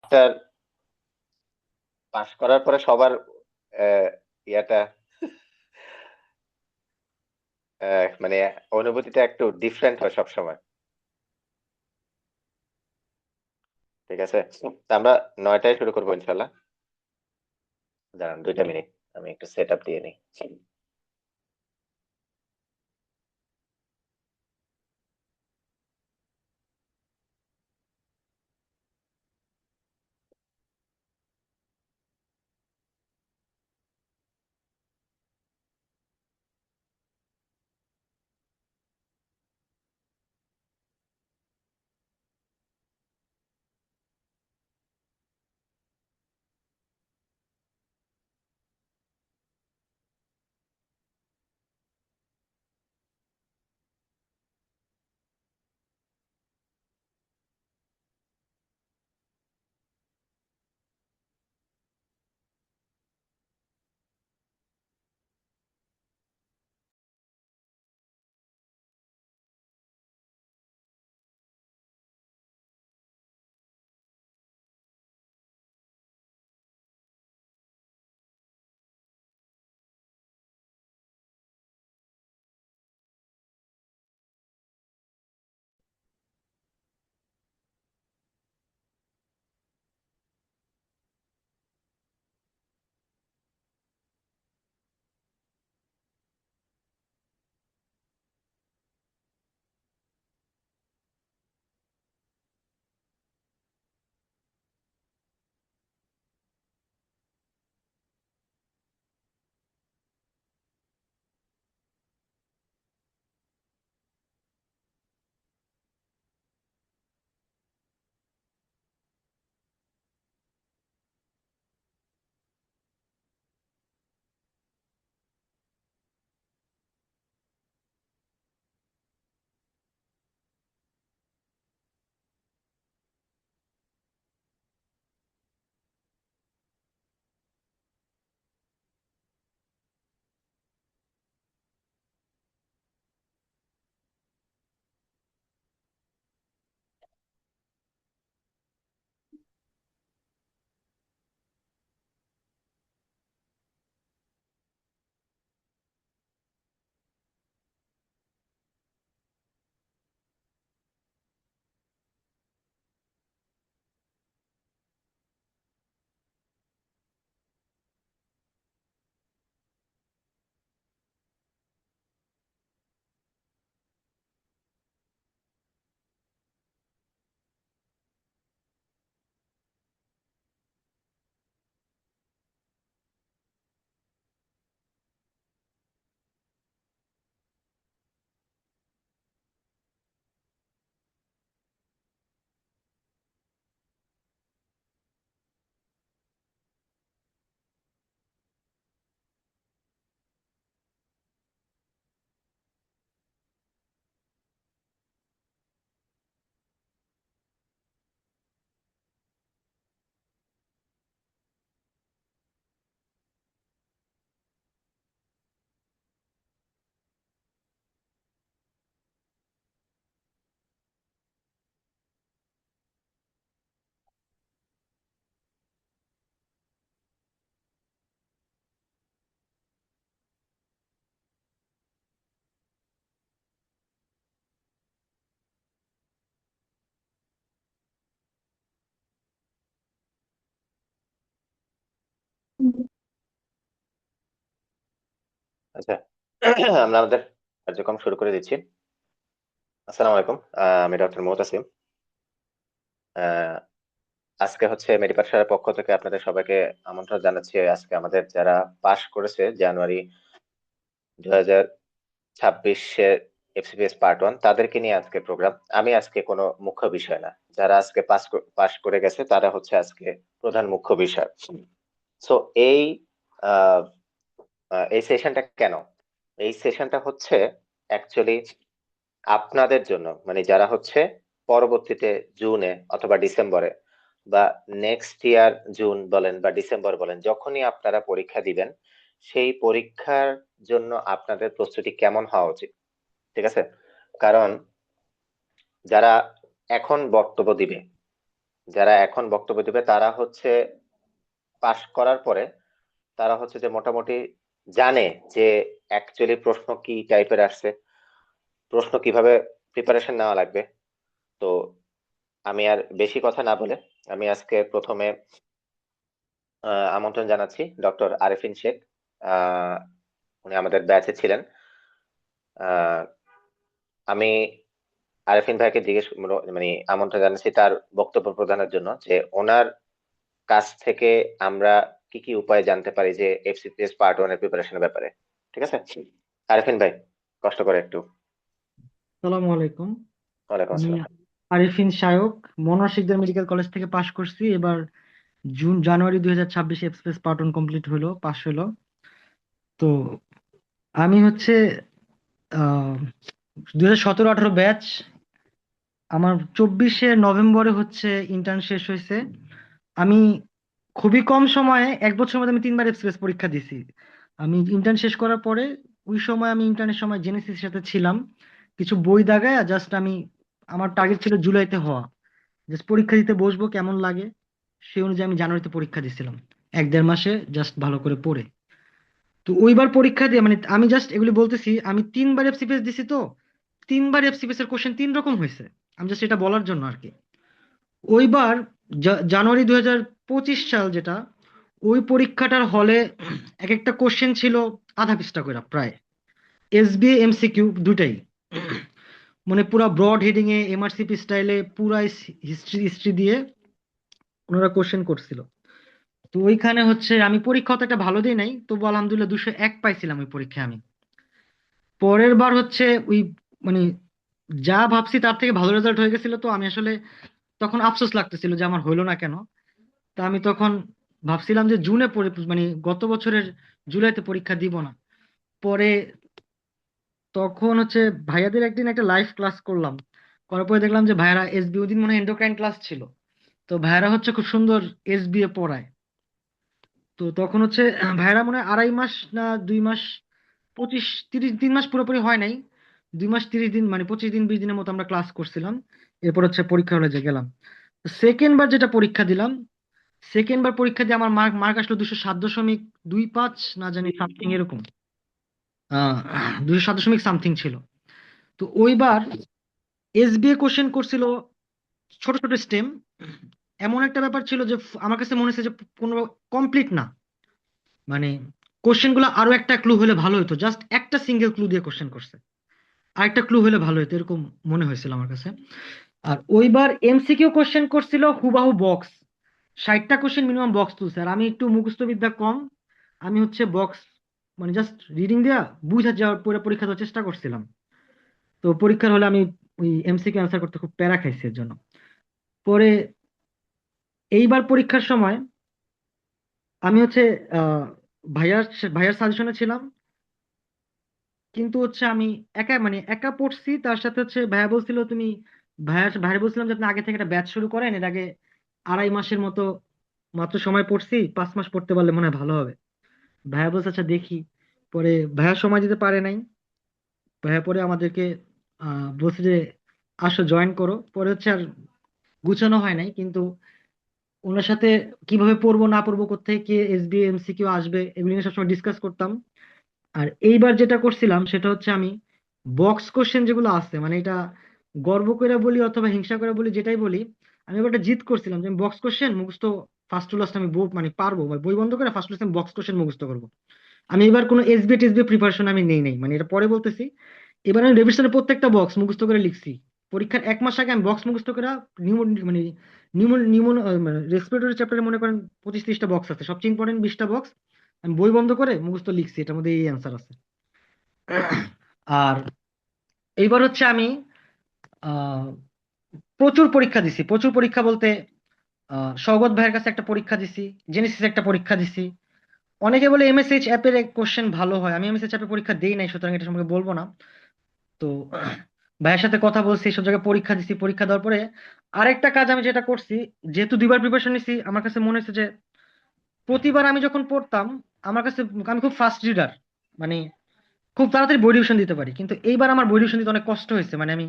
After pass করার পরে সবার ইয়াটা মানে অনুভূতিটা একটু ডিফারেন্ট হয় সব সময়। ঠিক আছে, তা আমরা 9টায় শুরু করবো ইনশাল্লাহ। দাঁড়ান 2টা মিনিট, আমি একটু সেট আপ দিয়ে নিই। আচ্ছা, আমরা আমাদের কার্যক্রম শুরু করে দিচ্ছি। আসসালামু আলাইকুম, আমি ডক্টর মোতাসিম। আহ, আজকে হচ্ছে মেডিপার সারের পক্ষ থেকে আপনাদের সবাইকে আমন্ত্রণ জানাচ্ছি। আজকে আমাদের যারা পাশ করেছে জানুয়ারি 2026-এ এফসিপিএস পার্ট 1, তাদেরকে নিয়ে আজকে প্রোগ্রাম। আমি আজকে কোনো মুখ্য বিষয় না, যারা আজকে পাশ করে গেছে তারা হচ্ছে আজকে প্রধান মুখ্য বিষয়। সো এই আহ, এই সেশনটা কেন? এই সেশনটা হচ্ছে অ্যাকচুয়ালি আপনাদের জন্য, মানে যারা হচ্ছে পরবর্তীতে জুনে অথবা ডিসেম্বরে বা নেক্সট ইয়ার জুন বলেন বা ডিসেম্বর বলেন, যখনই আপনারা পরীক্ষা দিবেন, সেই পরীক্ষার জন্য আপনাদের প্রস্তুতি কেমন হওয়া উচিত। ঠিক আছে, কারণ যারা এখন বক্তব্য দিবে যারা এখন বক্তব্য দিবে তারা হচ্ছে পাশ করার পরে তারা হচ্ছে যে মোটামুটি জানে যে অ্যাকচুয়ালি প্রশ্ন কি টাইপের আসছে, প্রশ্ন কিভাবে প্রিপারেশন নেওয়া লাগবে। তো আমি আর বেশি কথা না বলে আমি আজকে প্রথমে আমন্ত্রণ জানাচ্ছি ডক্টর আরেফিন শেখ। আহ উনি আমাদের ব্যাচে ছিলেন। আহ আমি আরেফিন ভাইকে মানে আমন্ত্রণ জানাচ্ছি তার বক্তব্য প্রদানের জন্য, যে ওনার কাছ থেকে আমরা কি কি উপায় জানতে পারি যে এফসিপিএস পার্ট 1 এর প্রিপারেশনের ব্যাপারে। ঠিক আছে, আরেফিন ভাই কষ্ট করে একটু। সালামু আলাইকুম। ওয়ালাইকুম আমি আসসালাম। আরিফিন শায়ক, মনোয়ার শিকদার মেডিকেল কলেজ থেকে পাশ করছি। এবার জানুয়ারি 2026 এক্সপ্রেস পার্ট 1 কমপ্লিট হলো, পাশ হলো। তো আমি হচ্ছে 2017-18 ব্যাচ। আমার 24শে নভেম্বরে হচ্ছে ইন্টার্ন শেষ হয়েছে। আমি খুবই কম সময়ে, 1 বছরের মধ্যে আমি 3বার এক্সপ্রেস পরীক্ষা দিছি। আমি ইন্টার্ন শেষ করার পরে ওই সময় আমি ইন্টার্নের সময় জেনেসিসের সাথে ছিলাম। কিছু বই দাগায় জাস্ট আমি, আমার টার্গেট ছিল জুলাইতে হওয়া, জাস্ট পরীক্ষা দিতে বসবো কেমন লাগে সেই অনুযায়ী আমি জানুয়ারিতে পরীক্ষা দিছিলাম, 1-1.5 মাসে জাস্ট ভালো করে পড়ে। তো ওইবার পরীক্ষা দিয়ে মানে আমি জাস্ট এগুলি বলতেছি, আমি 3বার এফসিপিএস দিছি। তো 3বার এফসিপিএস এর কোশ্চেন 3 রকম হয়েছে। আমি জাস্ট এটা বলার জন্য আর কি। ওইবার জানুয়ারি 2025 সাল যেটা, ওই পরীক্ষাটার হলে এক একটা কোশ্চেন ছিল আধা পৃষ্ঠা করে প্রায়, এসবিএ এমসিকিউ দুটাই। মানে পুরা ব্রড হেডিং এ এমআরসিপি স্টাইলে পুরা হিস্ট্রি হিস্ট্রি দিয়ে ওনারা কোশ্চেন করছিল। তো ওইখানে হচ্ছে আমি পরীক্ষা অত একটা ভালো দিই নাই, তবু আলহামদুলিল্লাহ 201 পাইছিলাম ওই পরীক্ষায় আমি। পরের বার হচ্ছে ওই মানে যা ভাবছি তার থেকে ভালো রেজাল্ট হয়ে গেছিল। তো আমি আসলে তখন আফসোস লাগতেছিল যে আমার হইলো না কেন। তা আমি তখন ভাবছিলাম যে মানে গত বছরের জুলাইতে পরীক্ষা দিব না। পরে তখন হচ্ছে ভাইয়াদের একদিন একটা লাইভ ক্লাস করলাম, করার পরে দেখলাম যে ভাইয়ারা এসবি, ওই দিন মনে হয় এন্ডোক্রাইন ক্লাস ছিল। তো ভাইয়ারা হচ্ছে খুব সুন্দর এসবিএ পড়ায়। তো তখন হচ্ছে ভাইয়ারা মনে হয় 2.5 মাস না 2 মাস, 25-30 3 মাস পুরোপুরি হয় নাই, 2 মাস 30 দিন মানে 25 দিন 20 দিনের মতো আমরা ক্লাস করছিলাম। এরপর হচ্ছে পরীক্ষা হলে যে গেলাম। সেকেন্ড বার যেটা পরীক্ষা দিলাম, সেকেন্ড বার পরীক্ষা দিয়ে আমার মার্ক মার্ক আসলো 207.25 না জানি সামথিং এরকম। 207 সামথিং ছিল। তো ওইবার এসবিএ কোশ্চেন করছিল ছোট ছোট স্টেম। এমন একটা ব্যাপার ছিল যে আমার কাছে মনে হচ্ছে যে কোনো কমপ্লিট না, মানে কোশ্চেন গুলো আরো একটা ক্লু হলে ভালো হতো, জাস্ট একটা সিঙ্গেল ক্লু দিয়ে কোশ্চেন করছে, আরেকটা ক্লু হলে ভালো হতো এরকম মনে হয়েছিল আমার কাছে। আর ওইবার এমসিকিউ কোশ্চেন করছিল হুবাহু বক্স, 60টা কোশ্চেন মিনিমাম বক্স তুলছে। আর আমি একটু মুখস্থ বিদ্যা কম, আমি হচ্ছে বক্স মানে জাস্ট রিডিং দেয়া বুঝা যাওয়ার পরে পরীক্ষা দেওয়ার চেষ্টা করছিলাম। তো পরীক্ষার হলে আমি ওই এমসিকিউ অ্যান্সার করতে খুব প্যারা খাইছি এর জন্য। পরে এইবার পরীক্ষার সময় আমি হচ্ছে আহ ভাইয়ার ভাইয়ার সাজেশনে ছিলাম, কিন্তু হচ্ছে আমি একা মানে একা পড়ছি। তার সাথে হচ্ছে ভাইয়া বলছিল তুমি, ভাইয়া বলছিলাম যে আপনি আগে থেকে একটা ব্যাচ শুরু করেন, এর আগে 2.5 মাসের মতো মাত্র সময় পড়ছি, 5 মাস পড়তে পারলে মনে হয় ভালো হবে। ভাইয়া বলছে আচ্ছা দেখি। পরে ভাইয়া সময় দিতে পারে নাই। ভাইয়া পরে আমাদেরকে বলছে যে আসো জয়েন করো। পরে হচ্ছে আর গুছানো হয় নাই, কিন্তু ওনার সাথে কিভাবে পড়বো না পড়বো, কোত্থেকে কে এসবি এমসিকিউ আসবে এগুলো নিয়ে সবসময় ডিসকাস করতাম। আর এইবার যেটা করছিলাম সেটা হচ্ছে আমি বক্স কোশ্চেন যেগুলো আছে, মানে এটা গর্ব করে বলি অথবা হিংসা করে বলি যেটাই বলি, আমি এবার একটা জিত করছিলাম যে আমি বক্স কোশ্চেন মুখস্থ ফার্স্ট টু লাস্ট আমি মানে পারবো, মানে বই বন্ধ করে ফার্স্ট টু লাস্ট আমি বক্স কোশ্চেন মুখস্থ করবো। আমি এবার কোনো এসবি টেসবি প্রিপারেশন আমি নেই নাই, মানে এটা পরে বলতেছি। এবার আমি রেভিশনের প্রত্যেকটা বক্স মুখস্থ করে লিখছি। পরীক্ষার 1 মাস আগে আমি বক্স মুখস্থ করে নিউমো মানে নিউমো মানে রেসপিরেটরি চ্যাপ্টারে মনে করেন 25-30টা বক্স আছে, সবচেয়ে ইম্পর্টেন্ট 20টা বক্স আমি বই বন্ধ করে মুখস্থ লিখছি, এটার মধ্যে এই অ্যান্সার আছে। আর এইবার হচ্ছে আমি আহ প্রচুর পরীক্ষা দিছি, প্রচুর পরীক্ষা বলতে সওগত ভাইয়ের কাছে একটা পরীক্ষা দিছি, জেনেসিস একটা পরীক্ষা দিছি। অনেকে বলে এমএসএইচ অ্যাপের কোশ্চেন ভালো হয়, আমি এমএসএইচ অ্যাপে পরীক্ষা দেই নাই সুতরাং এটা সম্পর্কে বলবো না। তো ভাইয়ের সাথে কথা বলছি, সব জায়গায় পরীক্ষা দিছি। পরীক্ষা দেওয়ার পরে আরেকটা কাজ আমি যেটা করছি, যেহেতু 2বার প্রিপারেশন নিছি, আমার কাছে মনে হচ্ছে যে প্রতিবার আমি যখন পড়তাম আমার কাছে, আমি খুব ফাস্ট রিডার, মানে খুব তাড়াতাড়ি বই রিভিশন দিতে পারি, কিন্তু এইবার আমার বই রিভিশন দিতে অনেক কষ্ট হয়েছে। মানে আমি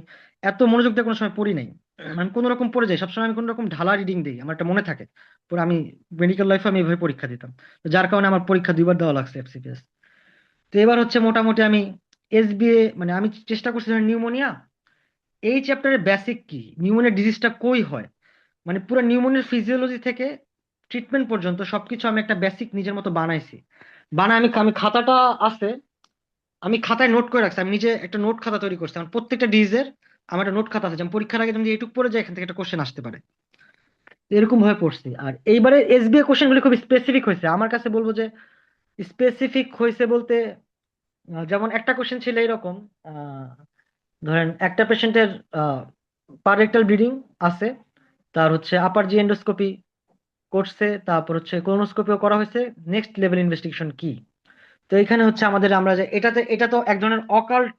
এত মনোযোগ দিয়ে কোনো সময় পড়ি নাই। আমি কোনো রকম পড়ে যাই সবসময়, আমি কোনো রকম ঢালা রিডিং দিই, আমার একটা মনে থাকে। পরে আমি মেডিকেল লাইফে আমি এভাবে পরীক্ষা দিতাম, তো যার কারণে আমার পরীক্ষা 2বার দেওয়া লাগছে এফসিপিএস। তো এবার হচ্ছে মোটামুটি আমি এসবিএ, মানে আমি চেষ্টা করছি নিউমোনিয়া, এই চ্যাপ্টারের বেসিক কি, নিউমোনিয়া ডিজিজটা কই হয়, মানে পুরো নিউমোনিয়ার ফিজিওলজি থেকে ট্রিটমেন্ট পর্যন্ত সবকিছু আমি একটা বেসিক নিজের মতো বানাইছি। বানায় আমি আমি খাতাটা আছে, আমি খাতায় নোট করে রাখছি, আমি নিজে একটা নোট খাতা তৈরি করছি আমার প্রত্যেকটা ডিজিজের। আমার একটা নোট খাতা আছে, যেমন পরীক্ষার আগে তুমি এইটুকু পড়ে যায় এখান থেকে একটা কোশ্চেন আসতে পারে, এরকম ভাবে পড়ছি। আর এইবারে এসবিএ কোশ্চেন গুলি খুব স্পেসিফিক হয়েছে আমার কাছে, বলবো যে স্পেসিফিক হয়েছে বলতে যেমন একটা কোশ্চেন ছিল এরকম, আহ, ধরেন একটা পেশেন্টের পারেক্টাল ব্লিডিং আছে, তার হচ্ছে আপার জি এন্ডোস্কোপি করছে, তারপর হচ্ছে কোলোনোস্কোপিও করা হয়েছে, নেক্সট লেভেল ইনভেস্টিগেশন কি। তো এখানে হচ্ছে আমাদের আমরা যে এটা তো এক ধরনের অকাল্ট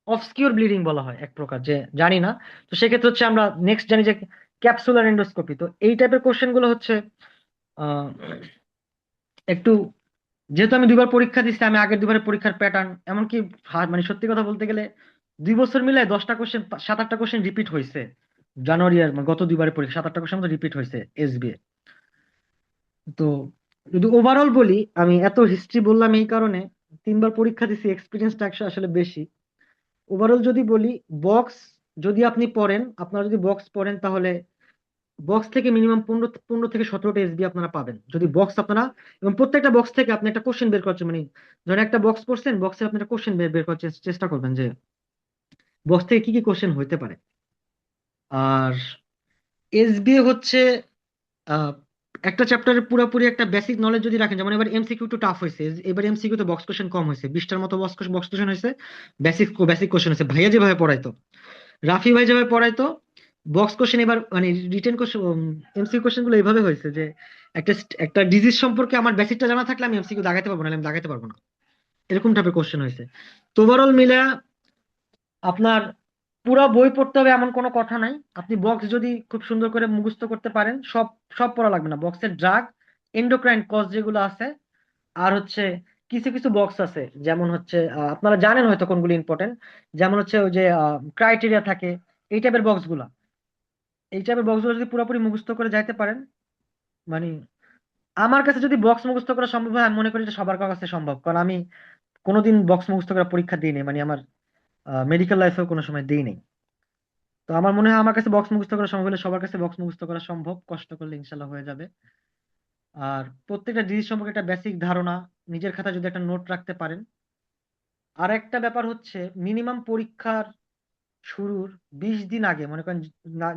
অবসকিউর ব্লিডিং বলা হয় এক প্রকার, যে জানি না। তো সেক্ষেত্রে হচ্ছে আমরা নেক্সট জানি যে ক্যাপসুলার এন্ডোস্কোপি। তো এই টাইপের কোশ্চেন গুলো হচ্ছে আহ, একটু, যেহেতু আমি 2বার পরীক্ষা দিচ্ছি, আমি আগের 2বারের পরীক্ষার প্যাটার্ন এমনকি মানে সত্যি কথা বলতে গেলে 2 বছর মিলে 10টা কোশ্চেন 7-8টা কোশ্চেন রিপিট হয়েছে। জানুয়ারি আর মানে গত 2বারের পরীক্ষা 7-8টা কোশ্চেন মতো রিপিট হয়েছে এসবিএ। তো যদি ওভারঅল বলি, আমি এত হিস্ট্রি বললাম এই কারণে, 3বার পরীক্ষা দিছি, এক্সপিরিয়েন্সটা আসলে বেশি। ওভারঅল যদি বলি, বক্স যদি আপনি পড়েন, আপনারা যদি বক্স পড়েন তাহলে বক্স থেকে মিনিমাম 15 থেকে 17টা এসবি আপনারা পাবেন যদি বক্স আপনারা, এবং প্রত্যেকটা বক্স থেকে আপনি একটা কোশ্চেন বের করছেন, মানে ধরেন একটা বক্স পড়ছেন, বক্সে আপনি একটা কোশ্চেন বের বের করার চেষ্টা করবেন যে বক্স থেকে কি কি কোশ্চেন হইতে পারে। আর এসবিএ হচ্ছে আহ, একটা চ্যাপ্টারের পুরোপুরি একটা বেসিক নলেজ যদি রাখেন, যেমন এবার এমসিকিউ একটু টাফ হয়েছে, এবার এমসিকিউ তো বক্স কোশ্চেন কম হয়েছে, 20টার মতো বক্স বক্স কোশ্চেন হয়েছে, বেসিক বেসিক কোশ্চেন হয়েছে। ভাইয়া যেভাবে পড়াইতো, রাফি ভাই যেভাবে পড়াইতো, বক্স কোশ্চেন এবার মানে রিটেন কোশ্চেন, এমসিকিউ কোশ্চেন গুলো এইভাবে হয়েছে যে একটা একটা ডিজিজ সম্পর্কে আমার বেসিকটা জানা থাকলে আমি এমসিকিউ দাগাইতে পারবো না, আমি দাগাইতে পারবো না, এরকম টাইপের কোশ্চেন হয়েছে। তো ওভারঅল মিলে আপনার পুরো বই পড়তে হবে এমন কোনো কথা নাই, আপনি বক্স যদি খুব সুন্দর করে মুখস্থ করতে পারেন, সব সব পড়া লাগবে না। বক্সের ড্রাগ, এন্ডোক্রাইন কজ যেগুলো আছে, আর হচ্ছে কিছু কিছু বক্স আছে, যেমন হচ্ছে আপনারা জানেন হয়তো কোনগুলো ইম্পর্টেন্ট, যেমন হচ্ছে ওই যে ক্রাইটেরিয়া থাকে, এই টাইপের বক্স গুলা, এই টাইপের বক্স গুলো যদি পুরোপুরি মুখস্থ করে যাইতে পারেন, মানে আমার কাছে যদি বক্স মুখস্থ করা সম্ভব হয়, আমি মনে করি এটা সবার কাছে সম্ভব, কারণ আমি কোনোদিন বক্স মুখস্থ করার পরীক্ষা দিইনি, মানে আমার মেডিকেল লাইফেও কোনো সময় দিইনি। তো আমার মনে হয় আমার কাছে বক্স মুখস্থ করা সম্ভব হলে সবার কাছে বক্স মুখস্থ করা সম্ভব, কষ্ট করলে ইনশাল্লাহ হয়ে যাবে। আর প্রত্যেকটা জিনিস সম্পর্কে একটা বেসিক ধারণা নিজের খাতায় যদি একটা নোট রাখতে পারেন। আর একটা ব্যাপার হচ্ছে, মিনিমাম পরীক্ষার শুরুর 20 দিন আগে, মনে করেন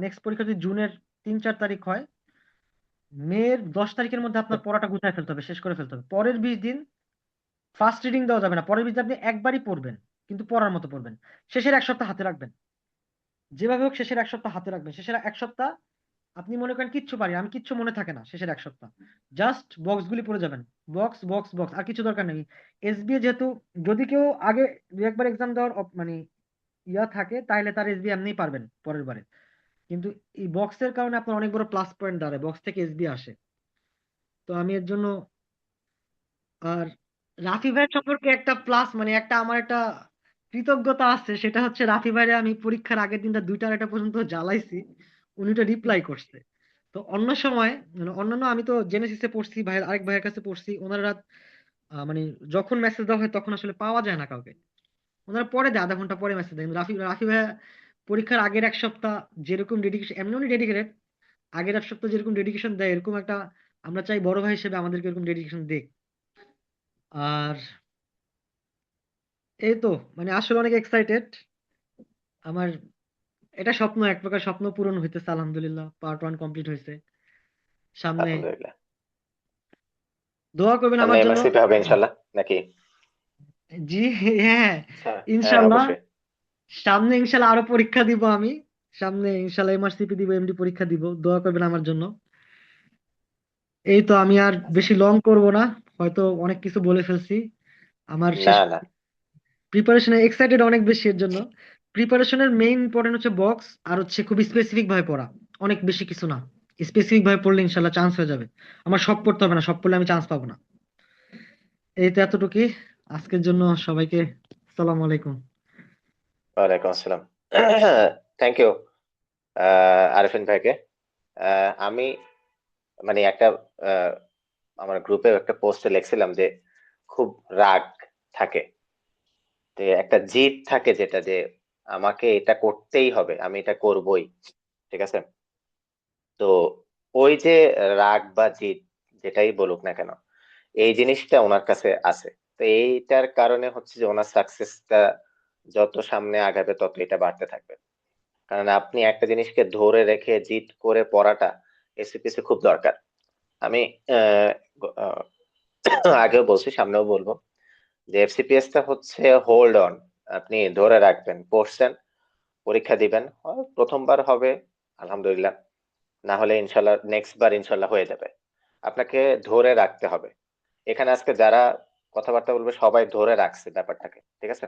নেক্সট পরীক্ষা যদি জুনের 3-4 তারিখ হয়, মের 10 তারিখের মধ্যে আপনার পড়াটা গুছায় ফেলতে হবে, শেষ করে ফেলতে হবে। পরের 20 দিন ফার্স্ট রিডিং দেওয়া যাবে না, পরের 20 দিন আপনি একবারই পড়বেন, কিন্তু পড়ার মতো পড়বেন। শেষের 1 সপ্তাহ হাতে রাখবেন, যেভাবে হোক শেষের 1 সপ্তাহ হাতে রাখবেন। শেষের 1 সপ্তাহ আপনি মনে করেন কিচ্ছু পারি, আমি কিচ্ছু মনে থাকে না শেষের 1 সপ্তাহ, জাস্ট বক্স গুলি পড়ে যাবেন, বক্স বক্স বক্স, আর কিছু দরকার নেই। এসবিএ যেহেতু, যদি কেউ আগে 2-1বার এক্সাম দেওয়ার মানে ইয়া থাকে, তাহলে তার এসবি এমনিই পারবেন পরের বারে। কিন্তু এই বক্সের কারণে আপনার অনেক বড় প্লাস পয়েন্ট দাঁড়ায়, বক্স থেকে এসবি আসে। তো আমি এর জন্য, আর রাফি ভাই সম্পর্কে একটা প্লাস, মানে একটা আমার একটা কৃতজ্ঞতা আছে, সেটা হচ্ছে রাফি ভাইরে আমি পরীক্ষার আগের দিনটা 2টা 2:30 পর্যন্ত জ্বালাইছি, উনি তো রিপ্লাই করছে। তো অন্য সময়, মানে অন্যান্য আমি তো জেনেসিসে পড়ছি, ভাইয়ের আরেক ভাইয়ের কাছে পড়ছি, ওনারা মানে যখন মেসেজ দেওয়া হয় তখন আসলে পাওয়া যায় না কাউকে, ওনারা পরে দেয়, আধা ঘন্টা পরে মেসেজ দেয়। কিন্তু রাফি রাফি ভাইয়া পরীক্ষার আগের 1 সপ্তাহ যেরকম ডেডিকেশন, এমনি উনি ডেডিকেটেড, আগের 1 সপ্তাহ যেরকম ডেডিকেশন দেয়, এরকম একটা আমরা চাই বড় ভাই হিসেবে আমাদেরকে এরকম ডেডিকেশন দেখ। আর এই তো, মানে আসলে অনেক এক্সাইটেড। আমার এটা স্বপ্ন, এক প্রকার স্বপ্ন পূরণ হইতেছে, আলহামদুলিল্লাহ পার্ট 1 কমপ্লিট হয়েছে। সামনে আলহামদুলিল্লাহ। দোয়া করবেন সামনে আমার জন্য। এমএসসিপি হবে ইনশাল্লাহ নাকি? জি, হ্যাঁ, হ্যাঁ, হ্যাঁ, ইনশাল্লাহ। অবশ্যই। সামনে ইনশাল্লাহ আরো পরীক্ষা দিব আমি, সামনে ইনশাল্লাহ এমআরসিপি দিব, এমডি পরীক্ষা দিব, দোয়া করবেন আমার জন্য। এই তো, আমি আর আচ্ছা। বেশি লং করব না, হয়তো অনেক কিছু বলে ফেলছি। আমার শেষ না, না। প্রিপারেশনে এক্সাইটেড অনেক বেশি, এর জন্য প্রিপারেশনের মেইন ইম্পর্টেন্ট হচ্ছে বক্স, আর হচ্ছে খুব স্পেসিফিক ভাবে পড়া, অনেক বেশি কিছু না, স্পেসিফিক ভাবে পড়লে ইনশাল্লাহ চান্স হয়ে যাবে। আমার সব পড়তে হবে না, সব পড়লে আমি চান্স পাবো না। এই তো এতটুকুই আজকের জন্য, সবাইকে আসসালামু আলাইকুম। ওয়ালাইকুম আসসালাম। Thank you. আরিফিন ভাইকে। আমি মানে একটা আহ, আমার গ্রুপে একটা পোস্টে লিখছিলাম যে খুব রাগ থাকে, যে একটা জিদ থাকে, যেটা যে আমাকে এটা করতেই হবে, আমি এটা করবই। ঠিক আছে? তো ওই যে রাগ বা জিদ, যেটাই বলুক না কেন, এই জিনিসটা ওনার কাছে আছে। তো এইটার কারণে হচ্ছে যে ওনার সাকসেসটা যত সামনে আগাবে তত এটা বাড়তে থাকবে। কারণ আপনি একটা জিনিসকে ধরে রেখে জিদ করে পড়াটা এসিপিসি খুব দরকার। আমি আহ, আহ, আগেও বলছি, সামনেও বলবো, যে এফসিপিএস টা হচ্ছে হোল্ড অন। আপনি ধরে রাখবেন, পড়ছেন, পরীক্ষা দিবেন, হয় প্রথমবার হবে আলহামদুলিল্লাহ, না হলে ইনশাল্লাহ নেক্সট বার ইনশাল্লাহ হয়ে যাবে। আপনাকে ধরে রাখতে হবে। এখানে আজকে যারা কথাবার্তা বলবে সবাই ধরে রাখছে ব্যাপারটাকে। ঠিক আছে?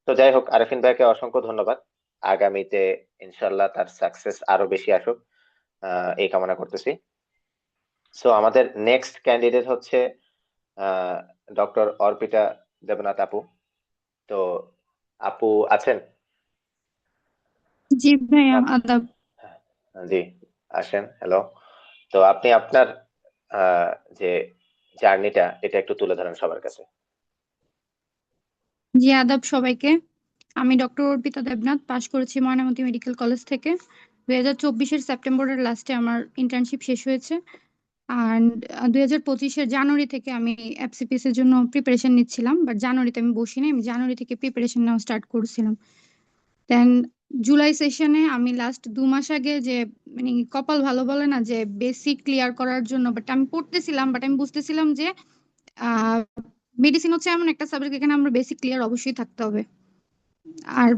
তো যাই হোক, আরিফিন ভাইকে অসংখ্য ধন্যবাদ। আগামীতে ইনশাল্লাহ তার সাকসেস আরো বেশি আসুক, এই কামনা করতেছি। সো আমাদের নেক্সট ক্যান্ডিডেট হচ্ছে আহ ডক্টর অর্পিতা দেবনাথ আপু। তো আপু আছেন? জি ভাইয়া, আদাব। হ্যাঁ, জি, আসেন। হ্যালো। তো আপনি আপনার আহ, যে জার্নিটা এটা একটু তুলে ধরেন সবার কাছে। জি, আদাব সবাইকে। আমি ডক্টর অর্পিতা দেবনাথ, পাশ করেছি ময়নামতি মেডিকেল কলেজ থেকে। 2024-এর সেপ্টেম্বরের লাস্টে আমার ইন্টার্নশিপ শেষ হয়েছে। আর 2025-এর জানুয়ারি থেকে আমি এফসিপিএস এর জন্য প্রিপারেশন নিচ্ছিলাম, বাট জানুয়ারিতে আমি বসিনি, আমি জানুয়ারি থেকে প্রিপারেশন নেওয়া স্টার্ট করছিলাম। দেন জুলাই সেশনে আমি লাস্ট 2 মাস আগে যে মানে কপাল ভালো বলে না, যে বেসিক ক্লিয়ার করার জন্য, বাট আমি পড়তেছিলাম, বাট আমি বুঝতেছিলাম যে মেডিসিন হচ্ছে এমন একটা সাবজেক্ট এখানে আমরা বেসিক ক্লিয়ার অবশ্যই থাকতে হবে। আর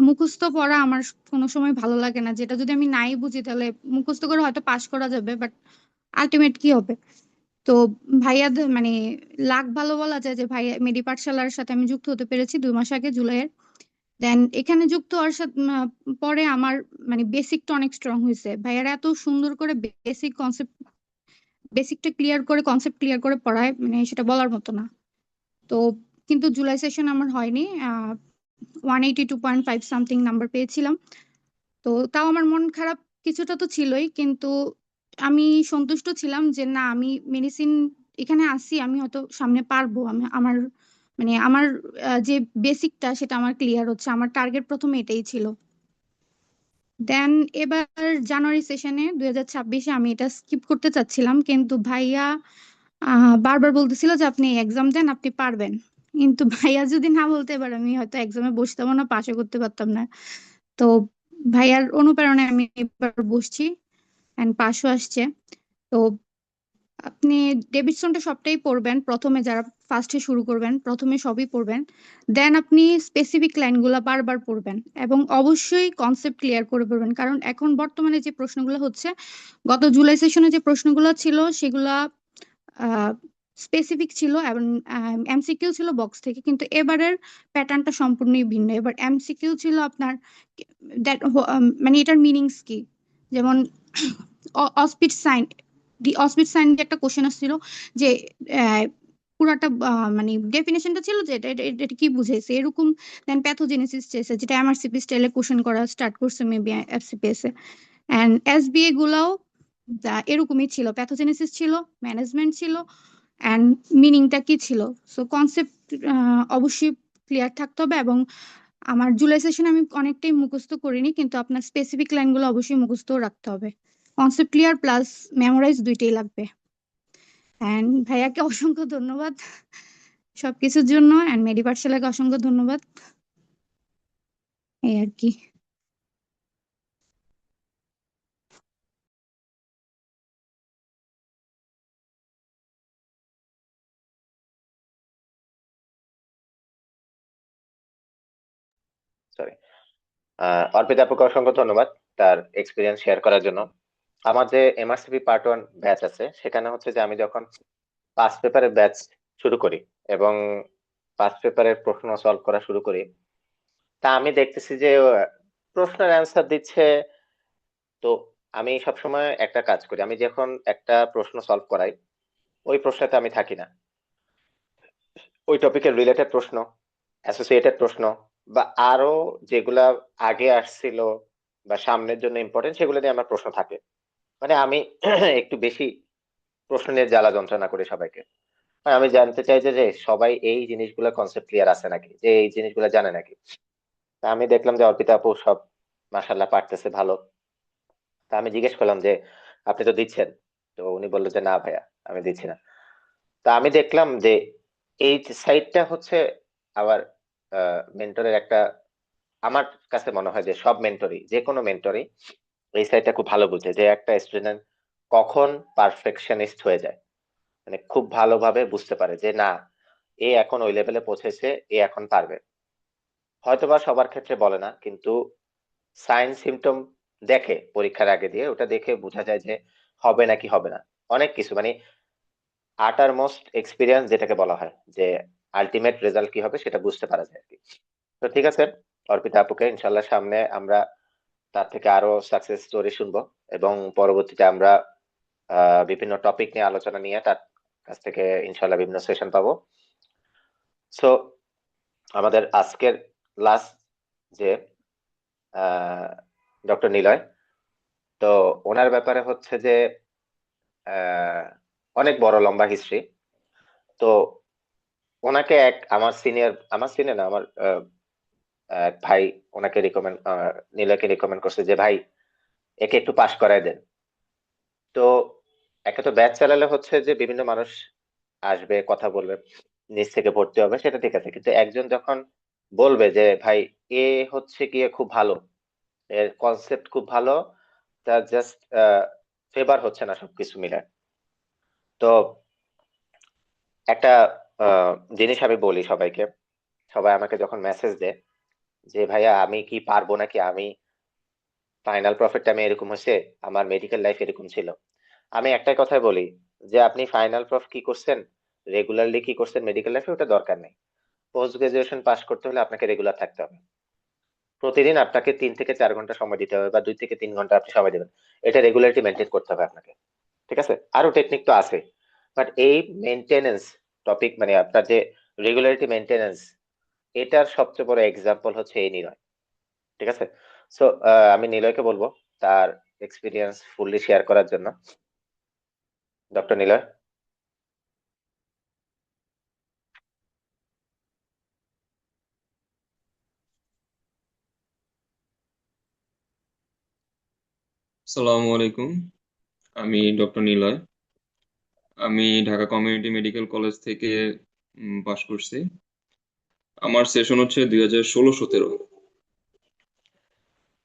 মুখস্থ পড়া আমার কোনো সময় ভালো লাগে না, যেটা যদি আমি নাই বুঝি তাহলে মুখস্থ করে হয়তো পাশ করা যাবে, বাট আলটিমেট কি হবে। তো ভাইয়াদের মানে লাক ভালো বলা যায় যে ভাইয়া মেডি পাঠশালার সাথে আমি যুক্ত হতে পেরেছি 2 মাস আগে, জুলাইয়ের। দেন এখানে যুক্ত হওয়ার সাথে পরে আমার মানে বেসিকটা অনেক স্ট্রং হয়েছে। ভাইয়ারা এত সুন্দর করে বেসিকটা ক্লিয়ার করে, কনসেপ্ট ক্লিয়ার করে পড়ায়, মানে সেটা বলার মতো না। তো কিন্তু জুলাই সেশন আমার হয়নি, 182.5 সামথিং নাম্বার পেয়েছিলাম। তো তাও আমার মন খারাপ কিছুটা তো ছিলই, কিন্তু আমি সন্তুষ্ট ছিলাম যে না, আমি মেডিসিন এখানে আসি, আমি হয়তো সামনে পারবো। আমি আমার মানে আমার যে বেসিকটা সেটা আমার ক্লিয়ার হচ্ছে, আমার টার্গেট প্রথমে এটাই ছিল। দেন এবার জানুয়ারি সেশনে 2026-এ আমি এটা স্কিপ করতে চাচ্ছিলাম, কিন্তু ভাইয়া বারবার বলতেছিল যে আপনি এক্সাম দেন, আপনি পারবেন। কিন্তু ভাইয়া যদি না বলতে, এবার আমি হয়তো এক্সামে বসতাম না, পাশে করতে পারতাম না। তো ভাইয়ার অনুপ্রেরণায় আমি এবার বসছি, এন্ড পাশও আসছে। তো আপনি ডেভিডসনটা সবটাই পড়বেন প্রথমে, যারা ফার্স্টে শুরু করবেন প্রথমে সবই পড়বেন। দেন আপনি স্পেসিফিক লাইনগুলো বারবার পড়বেন, এবং অবশ্যই কনসেপ্ট ক্লিয়ার করে পড়বেন, কারণ এখন বর্তমানে যে প্রশ্নগুলো হচ্ছে, গত জুলাই সেশনে যে প্রশ্নগুলো ছিল সেগুলা স্পেসিফিক ছিল, এবং এমসিকিউ ছিল বক্স থেকে। কিন্তু এবারের প্যাটার্নটা সম্পূর্ণই ভিন্ন। এবার এমসিকিউ ছিল আপনার মানে এটার মিনিংস কি, যেমন অসপিড সাইন, দি অসপিড সাইন দিয়ে একটা কোশ্চেন আসছিল, যে আহ, পুরাটা মানে ডেফিনেশনটা ছিল যে এটা কি বুঝাইছে এরকম। দেন প্যাথোজেনেসিস চেয়েছে, যেটা এমআরসিপি স্টাইলে কোশ্চেন করা স্টার্ট করছে maybe FCPS A. And SBA গুলাও এরকমই ছিল, প্যাথোজেনেসিস ছিল, ম্যানেজমেন্ট ছিল, অ্যান্ড মিনিংটা কি ছিল। সো কনসেপ্ট অবশ্যই ক্লিয়ার থাকতে হবে। এবং আমার জুলাই সেশনে আমি অনেকটাই মুখস্থ করিনি, কিন্তু আপনার স্পেসিফিক লাইনগুলো অবশ্যই মুখস্থ রাখতে হবে। কনসেপ্ট ক্লিয়ার প্লাস মেমোরাইজ দুইটাই লাগবে। অ্যান্ড ভাইয়াকে অসংখ্য ধন্যবাদ সবকিছুর জন্য, অ্যান্ড মেডি পাঠশালাকে অসংখ্য ধন্যবাদ। এই আর কি। সরি। অর্পিতা আপুকে অসংখ্য ধন্যবাদ তার এক্সপিরিয়েন্স শেয়ার করার জন্য। আমার যে এমআরসিপি পার্ট 1 ব্যাচ আছে, সেখানে হচ্ছে যে আমি যখন পাস পেপারের ব্যাচ শুরু করি এবং পাস পেপারের প্রশ্ন সলভ করা শুরু করি, তা আমি দেখতেছি যে প্রশ্নের অ্যান্সার দিচ্ছে। তো আমি সবসময় একটা কাজ করি, আমি যখন একটা প্রশ্ন সলভ করাই ওই প্রশ্নতে আমি থাকি না, ওই টপিকের রিলেটেড প্রশ্ন, অ্যাসোসিয়েটেড প্রশ্ন, বা আরো যেগুলা আগে আসছিল বা সামনের জন্য ইম্পর্টেন্ট, সেগুলো নিয়ে আমার প্রশ্ন থাকে। মানে আমি একটু বেশি প্রশ্ন নিয়ে জ্বালা যন্ত্রণা করি সবাইকে। আর আমি জানতে চাই যে সবাই এই জিনিসগুলো কনসেপ্ট ক্লিয়ার আছে নাকি, যে এই জিনিসগুলো জানে নাকি। তা আমি দেখলাম যে অর্পিতা আপু সব মাশাল্লাহ পারতেছে ভালো। তা আমি জিজ্ঞেস করলাম যে আপনি তো দিচ্ছেন। তো উনি বললো যে না ভাইয়া, আমি দিচ্ছি না। তা আমি দেখলাম যে এই সাইডটা হচ্ছে আবার মেন্টরের একটা, আমার কাছে মনে হয় যে সব মেন্টরই, যে কোনো মেন্টরই এই সাইডটা খুব ভালো বুঝে যে একটা স্টুডেন্ট কখন পারফেকশনিস্ট হয়ে যায়। মানে খুব ভালোভাবে বুঝতে পারে যে না, এ এখন ওই লেভেলে পৌঁছেছে, এ এখন পারবে। হয়তোবা সবার ক্ষেত্রে বলে না, কিন্তু সাইন সিমটম দেখে পরীক্ষার আগে দিয়ে, ওটা দেখে বোঝা যায় যে হবে নাকি হবে না। অনেক কিছু মানে আটার মোস্ট এক্সপিরিয়েন্স যেটাকে বলা হয়, যে আলটিমেট রেজাল্ট কি হবে সেটা বুঝতে পারা যায় আর কি। তো ঠিক আছে, অর্পিতা আপুকে ইনশাল্লাহ সামনে আমরা তার থেকে আরো সাকসেস স্টোরি শুনবো, এবং পরবর্তীতে আমরা বিভিন্ন টপিক নিয়ে আলোচনা নিয়ে তার কাছ থেকে ইনশাল্লাহ বিভিন্ন সেশন পাবো। সো আমাদের আজকের লাস্ট যে ডক্টর নিলয়, তো ওনার ব্যাপারে হচ্ছে যে আহ, অনেক বড় লম্বা হিস্ট্রি। তো ওনাকে আমার সিনিয়র না, আমার এক ভাই ওনাকে নিলয়কে রিকমেন্ড করছে যে ভাই একে একটু পাশ করায় দেন। তো একে তো ব্যাচ চালালে হচ্ছে যে বিভিন্ন মানুষ আসবে, কথা বলবে, নিজ থেকে ভর্তি হবে, সেটা ঠিক আছে, কিন্তু একজন যখন বলবে যে ভাই এ হচ্ছে গিয়ে খুব ভালো, এর কনসেপ্ট খুব ভালো, তা জাস্ট ফেভার হচ্ছে না সবকিছু মিলে। তো একটা জিনিস আমি বলি সবাইকে, সবাই আমাকে যখন মেসেজ দেয় যে ভাইয়া আমি কি পারবো নাকি, আমি ফাইনাল প্রফিট আমি এরকম হয়েছে, আমার মেডিকেল লাইফ এরকম ছিল, আমি একটাই কথাই বলি যে আপনি ফাইনাল প্রফ কি করছেন, রেগুলারলি কি করছেন মেডিকেল লাইফে, ওটা দরকার নেই। পোস্ট গ্রাজুয়েশন পাস করতে হলে আপনাকে রেগুলার থাকতে হবে। প্রতিদিন আপনাকে 3 থেকে 4 ঘন্টা সময় দিতে হবে, বা 2 থেকে 3 ঘন্টা আপনি সময় দেবেন। এটা রেগুলারিটি মেনটেন করতে হবে আপনাকে। ঠিক আছে, আরো টেকনিক তো আছে, বাট এই মেনটেনেন্স টপিক, মানে আপনার যে রেগুলারিটি মেনটেনেন্স, এটার সবচেয়ে বড় এক্সাম্পল হচ্ছে এই নিলয়। ঠিক আছে। সো আমি নিলয়কে বলবো তার এক্সপিরিয়েন্স ফুললি শেয়ার করার জন্য। ডক্টর নিলয়। আসসালামু আলাইকুম। আমি ডক্টর নিলয়। আমি ঢাকা কমিউনিটি মেডিকেল কলেজ থেকে পাশ করছি। আমার সেশন হচ্ছে 2016-17।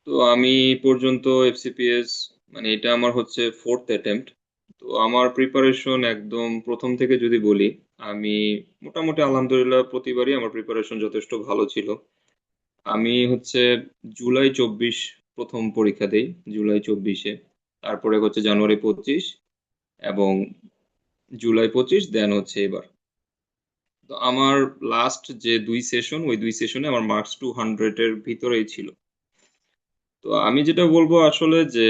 তো আমি এই পর্যন্ত এফসিপিএস, মানে এটা আমার হচ্ছে 4th অ্যাটেম্প্ট। তো আমার প্রিপারেশন একদম প্রথম থেকে যদি বলি, আমি মোটামুটি আলহামদুলিল্লাহ প্রতিবারই আমার প্রিপারেশন যথেষ্ট ভালো ছিল। আমি হচ্ছে জুলাই 24 প্রথম পরীক্ষা দেই, জুলাই 24-এ। তারপরে হচ্ছে জানুয়ারি 25 এবং জুলাই 25, দেন হচ্ছে এবার। তো আমার লাস্ট যে 2 সেশন, ওই 2 সেশনে আমার মার্কস 200-এর ভিতরেই ছিল। তো আমি যেটা বলবো আসলে যে,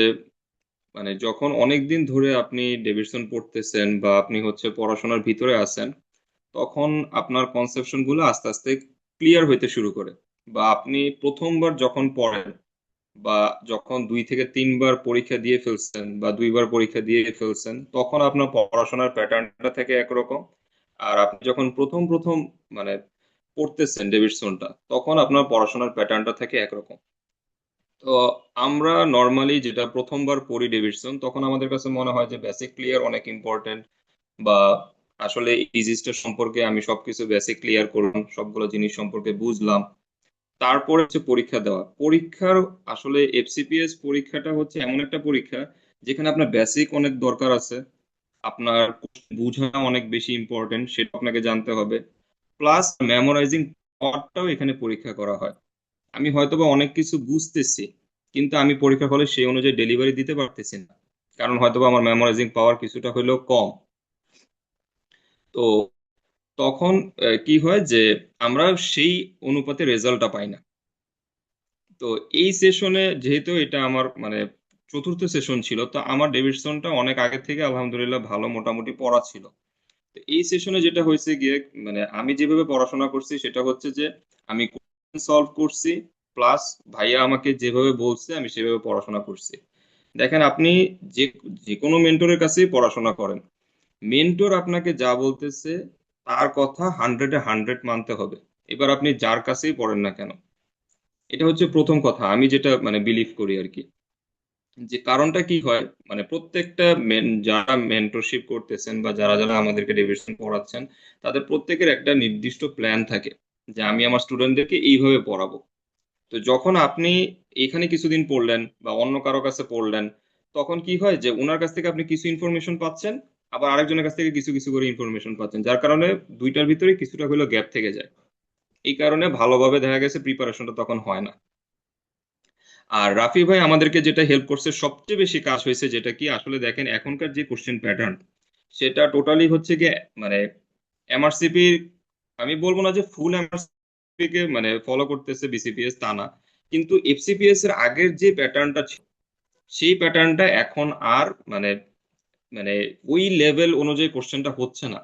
মানে যখন অনেক দিন ধরে আপনি ডেভিডসন পড়তেছেন বা আপনি হচ্ছে পড়াশোনার ভিতরে আছেন, তখন আপনার কনসেপশন গুলো আস্তে আস্তে ক্লিয়ার হইতে শুরু করে। বা আপনি প্রথমবার যখন পড়েন, বা যখন 2 থেকে 3 বার পরীক্ষা দিয়ে ফেলছেন বা 2 বার পরীক্ষা দিয়ে ফেলছেন, তখন আপনার পড়াশোনার প্যাটার্নটা থাকে একরকম। আর আপনি যখন প্রথম প্রথম মানে পড়তেছেন ডেভিডসনটা, তখন আপনার পড়াশোনার প্যাটার্নটা থাকে একরকম। তো আমরা নর্মালি যেটা প্রথমবার পড়ি ডেভিডসন, তখন আমাদের কাছে মনে হয় যে বেসিক ক্লিয়ার অনেক ইম্পর্টেন্ট, বা আসলে ইজিসটা সম্পর্কে আমি সবকিছু বেসিক ক্লিয়ার করলাম, সবগুলো জিনিস সম্পর্কে বুঝলাম। তারপরে হচ্ছে পরীক্ষা দেওয়া, পরীক্ষার আসলে এফসিপিএস পরীক্ষাটা হচ্ছে এমন একটা পরীক্ষা যেখানে আপনার বেসিক অনেক দরকার আছে, আপনার বোঝা অনেক বেশি ইম্পর্টেন্ট, সেটা আপনাকে জানতে হবে। প্লাস মেমোরাইজিং পাওয়ারটাও এখানে পরীক্ষা করা হয়। আমি হয়তোবা অনেক কিছু বুঝতেছি, কিন্তু আমি পরীক্ষার হলে সেই অনুযায়ী ডেলিভারি দিতে পারতেছি না, কারণ হয়তোবা আমার মেমোরাইজিং পাওয়ার কিছুটা হলেও কম। তো তখন কি হয় যে আমরা সেই অনুপাতে রেজাল্টটা পাই না। তো এই সেশনে যেহেতু এটা আমার মানে চতুর্থ সেশন ছিল, তো আমার ডেভিডসনটা অনেক আগে থেকে আলহামদুলিল্লাহ ভালো মোটামুটি পড়া ছিল। তো এই সেশনে যেটা হয়েছে গিয়ে, মানে আমি যেভাবে পড়াশোনা করছি সেটা হচ্ছে যে আমি কোশ্চেন সলভ করছি, প্লাস ভাইয়া আমাকে যেভাবে বলছে আমি সেভাবে পড়াশোনা করছি। দেখেন, আপনি যে যে কোনো মেন্টরের কাছেই পড়াশোনা করেন, মেন্টর আপনাকে যা বলতেছে তার কথা 100-এ 100 মানতে হবে। এবার আপনি যার কাছেই পড়েন না কেন, এটা হচ্ছে প্রথম কথা আমি যেটা মানে বিলিভ করি আর কি। যে কারণটা কি হয়, মানে প্রত্যেকটা যারা মেন্টরশিপ করতেছেন বা যারা যারা আমাদেরকে ডেভিডসন পড়াচ্ছেন, তাদের প্রত্যেকের একটা নির্দিষ্ট প্ল্যান থাকে যে আমি আমার স্টুডেন্টদেরকে এইভাবে পড়াবো। তো যখন আপনি এখানে কিছুদিন পড়লেন বা অন্য কারো কাছে পড়লেন, তখন কি হয় যে ওনার কাছ থেকে আপনি কিছু ইনফরমেশন পাচ্ছেন, আবার আরেকজনের কাছ থেকে কিছু কিছু করে ইনফরমেশন পাচ্ছেন, যার কারণে দুইটার ভিতরে কিছুটা হলেও গ্যাপ থেকে যায়। এই কারণে ভালোভাবে দেখা গেছে প্রিপারেশনটা তখন হয় না। আর রাফি ভাই আমাদেরকে যেটা হেল্প করছে সবচেয়ে বেশি কাজ হয়েছে যেটা কি, আসলে দেখেন এখনকার যে কোশ্চেন প্যাটার্ন, সেটা টোটালি হচ্ছে গিয়ে মানে এমআরসিপি, আমি বলবো না যে ফুল এমআরসিপি কে মানে ফলো করতেছে বিসিপিএস, তা না, কিন্তু এফসিপিএস এর আগের যে প্যাটার্নটা ছিল সেই প্যাটার্নটা এখন আর মানে মানে ওই লেভেল অনুযায়ী কোশ্চেনটা হচ্ছে না।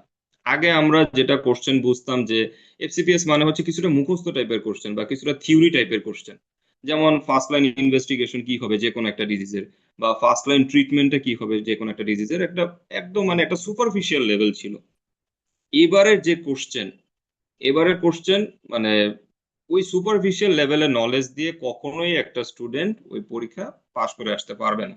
আগে আমরা যেটা কোশ্চেন বুঝতাম যে এফসিপিএস মানে হচ্ছে কিছুটা মুখস্থ টাইপের কোশ্চেন বা কিছুটা থিওরি টাইপের কোশ্চেন, যেমন ফার্স্ট লাইন ইনভেস্টিগেশন কি হবে যে কোনো একটা ডিজিজের, বা ফার্স্ট লাইন ট্রিটমেন্টটা কি হবে যে কোনো একটা ডিজিজের, একটা একদম মানে একটা সুপারফিশিয়াল লেভেল ছিল। এবারের যে কোশ্চেন, এবারের কোশ্চেন মানে ওই সুপারফিশিয়াল লেভেলের নলেজ দিয়ে কখনোই একটা স্টুডেন্ট ওই পরীক্ষা পাশ করে আসতে পারবে না,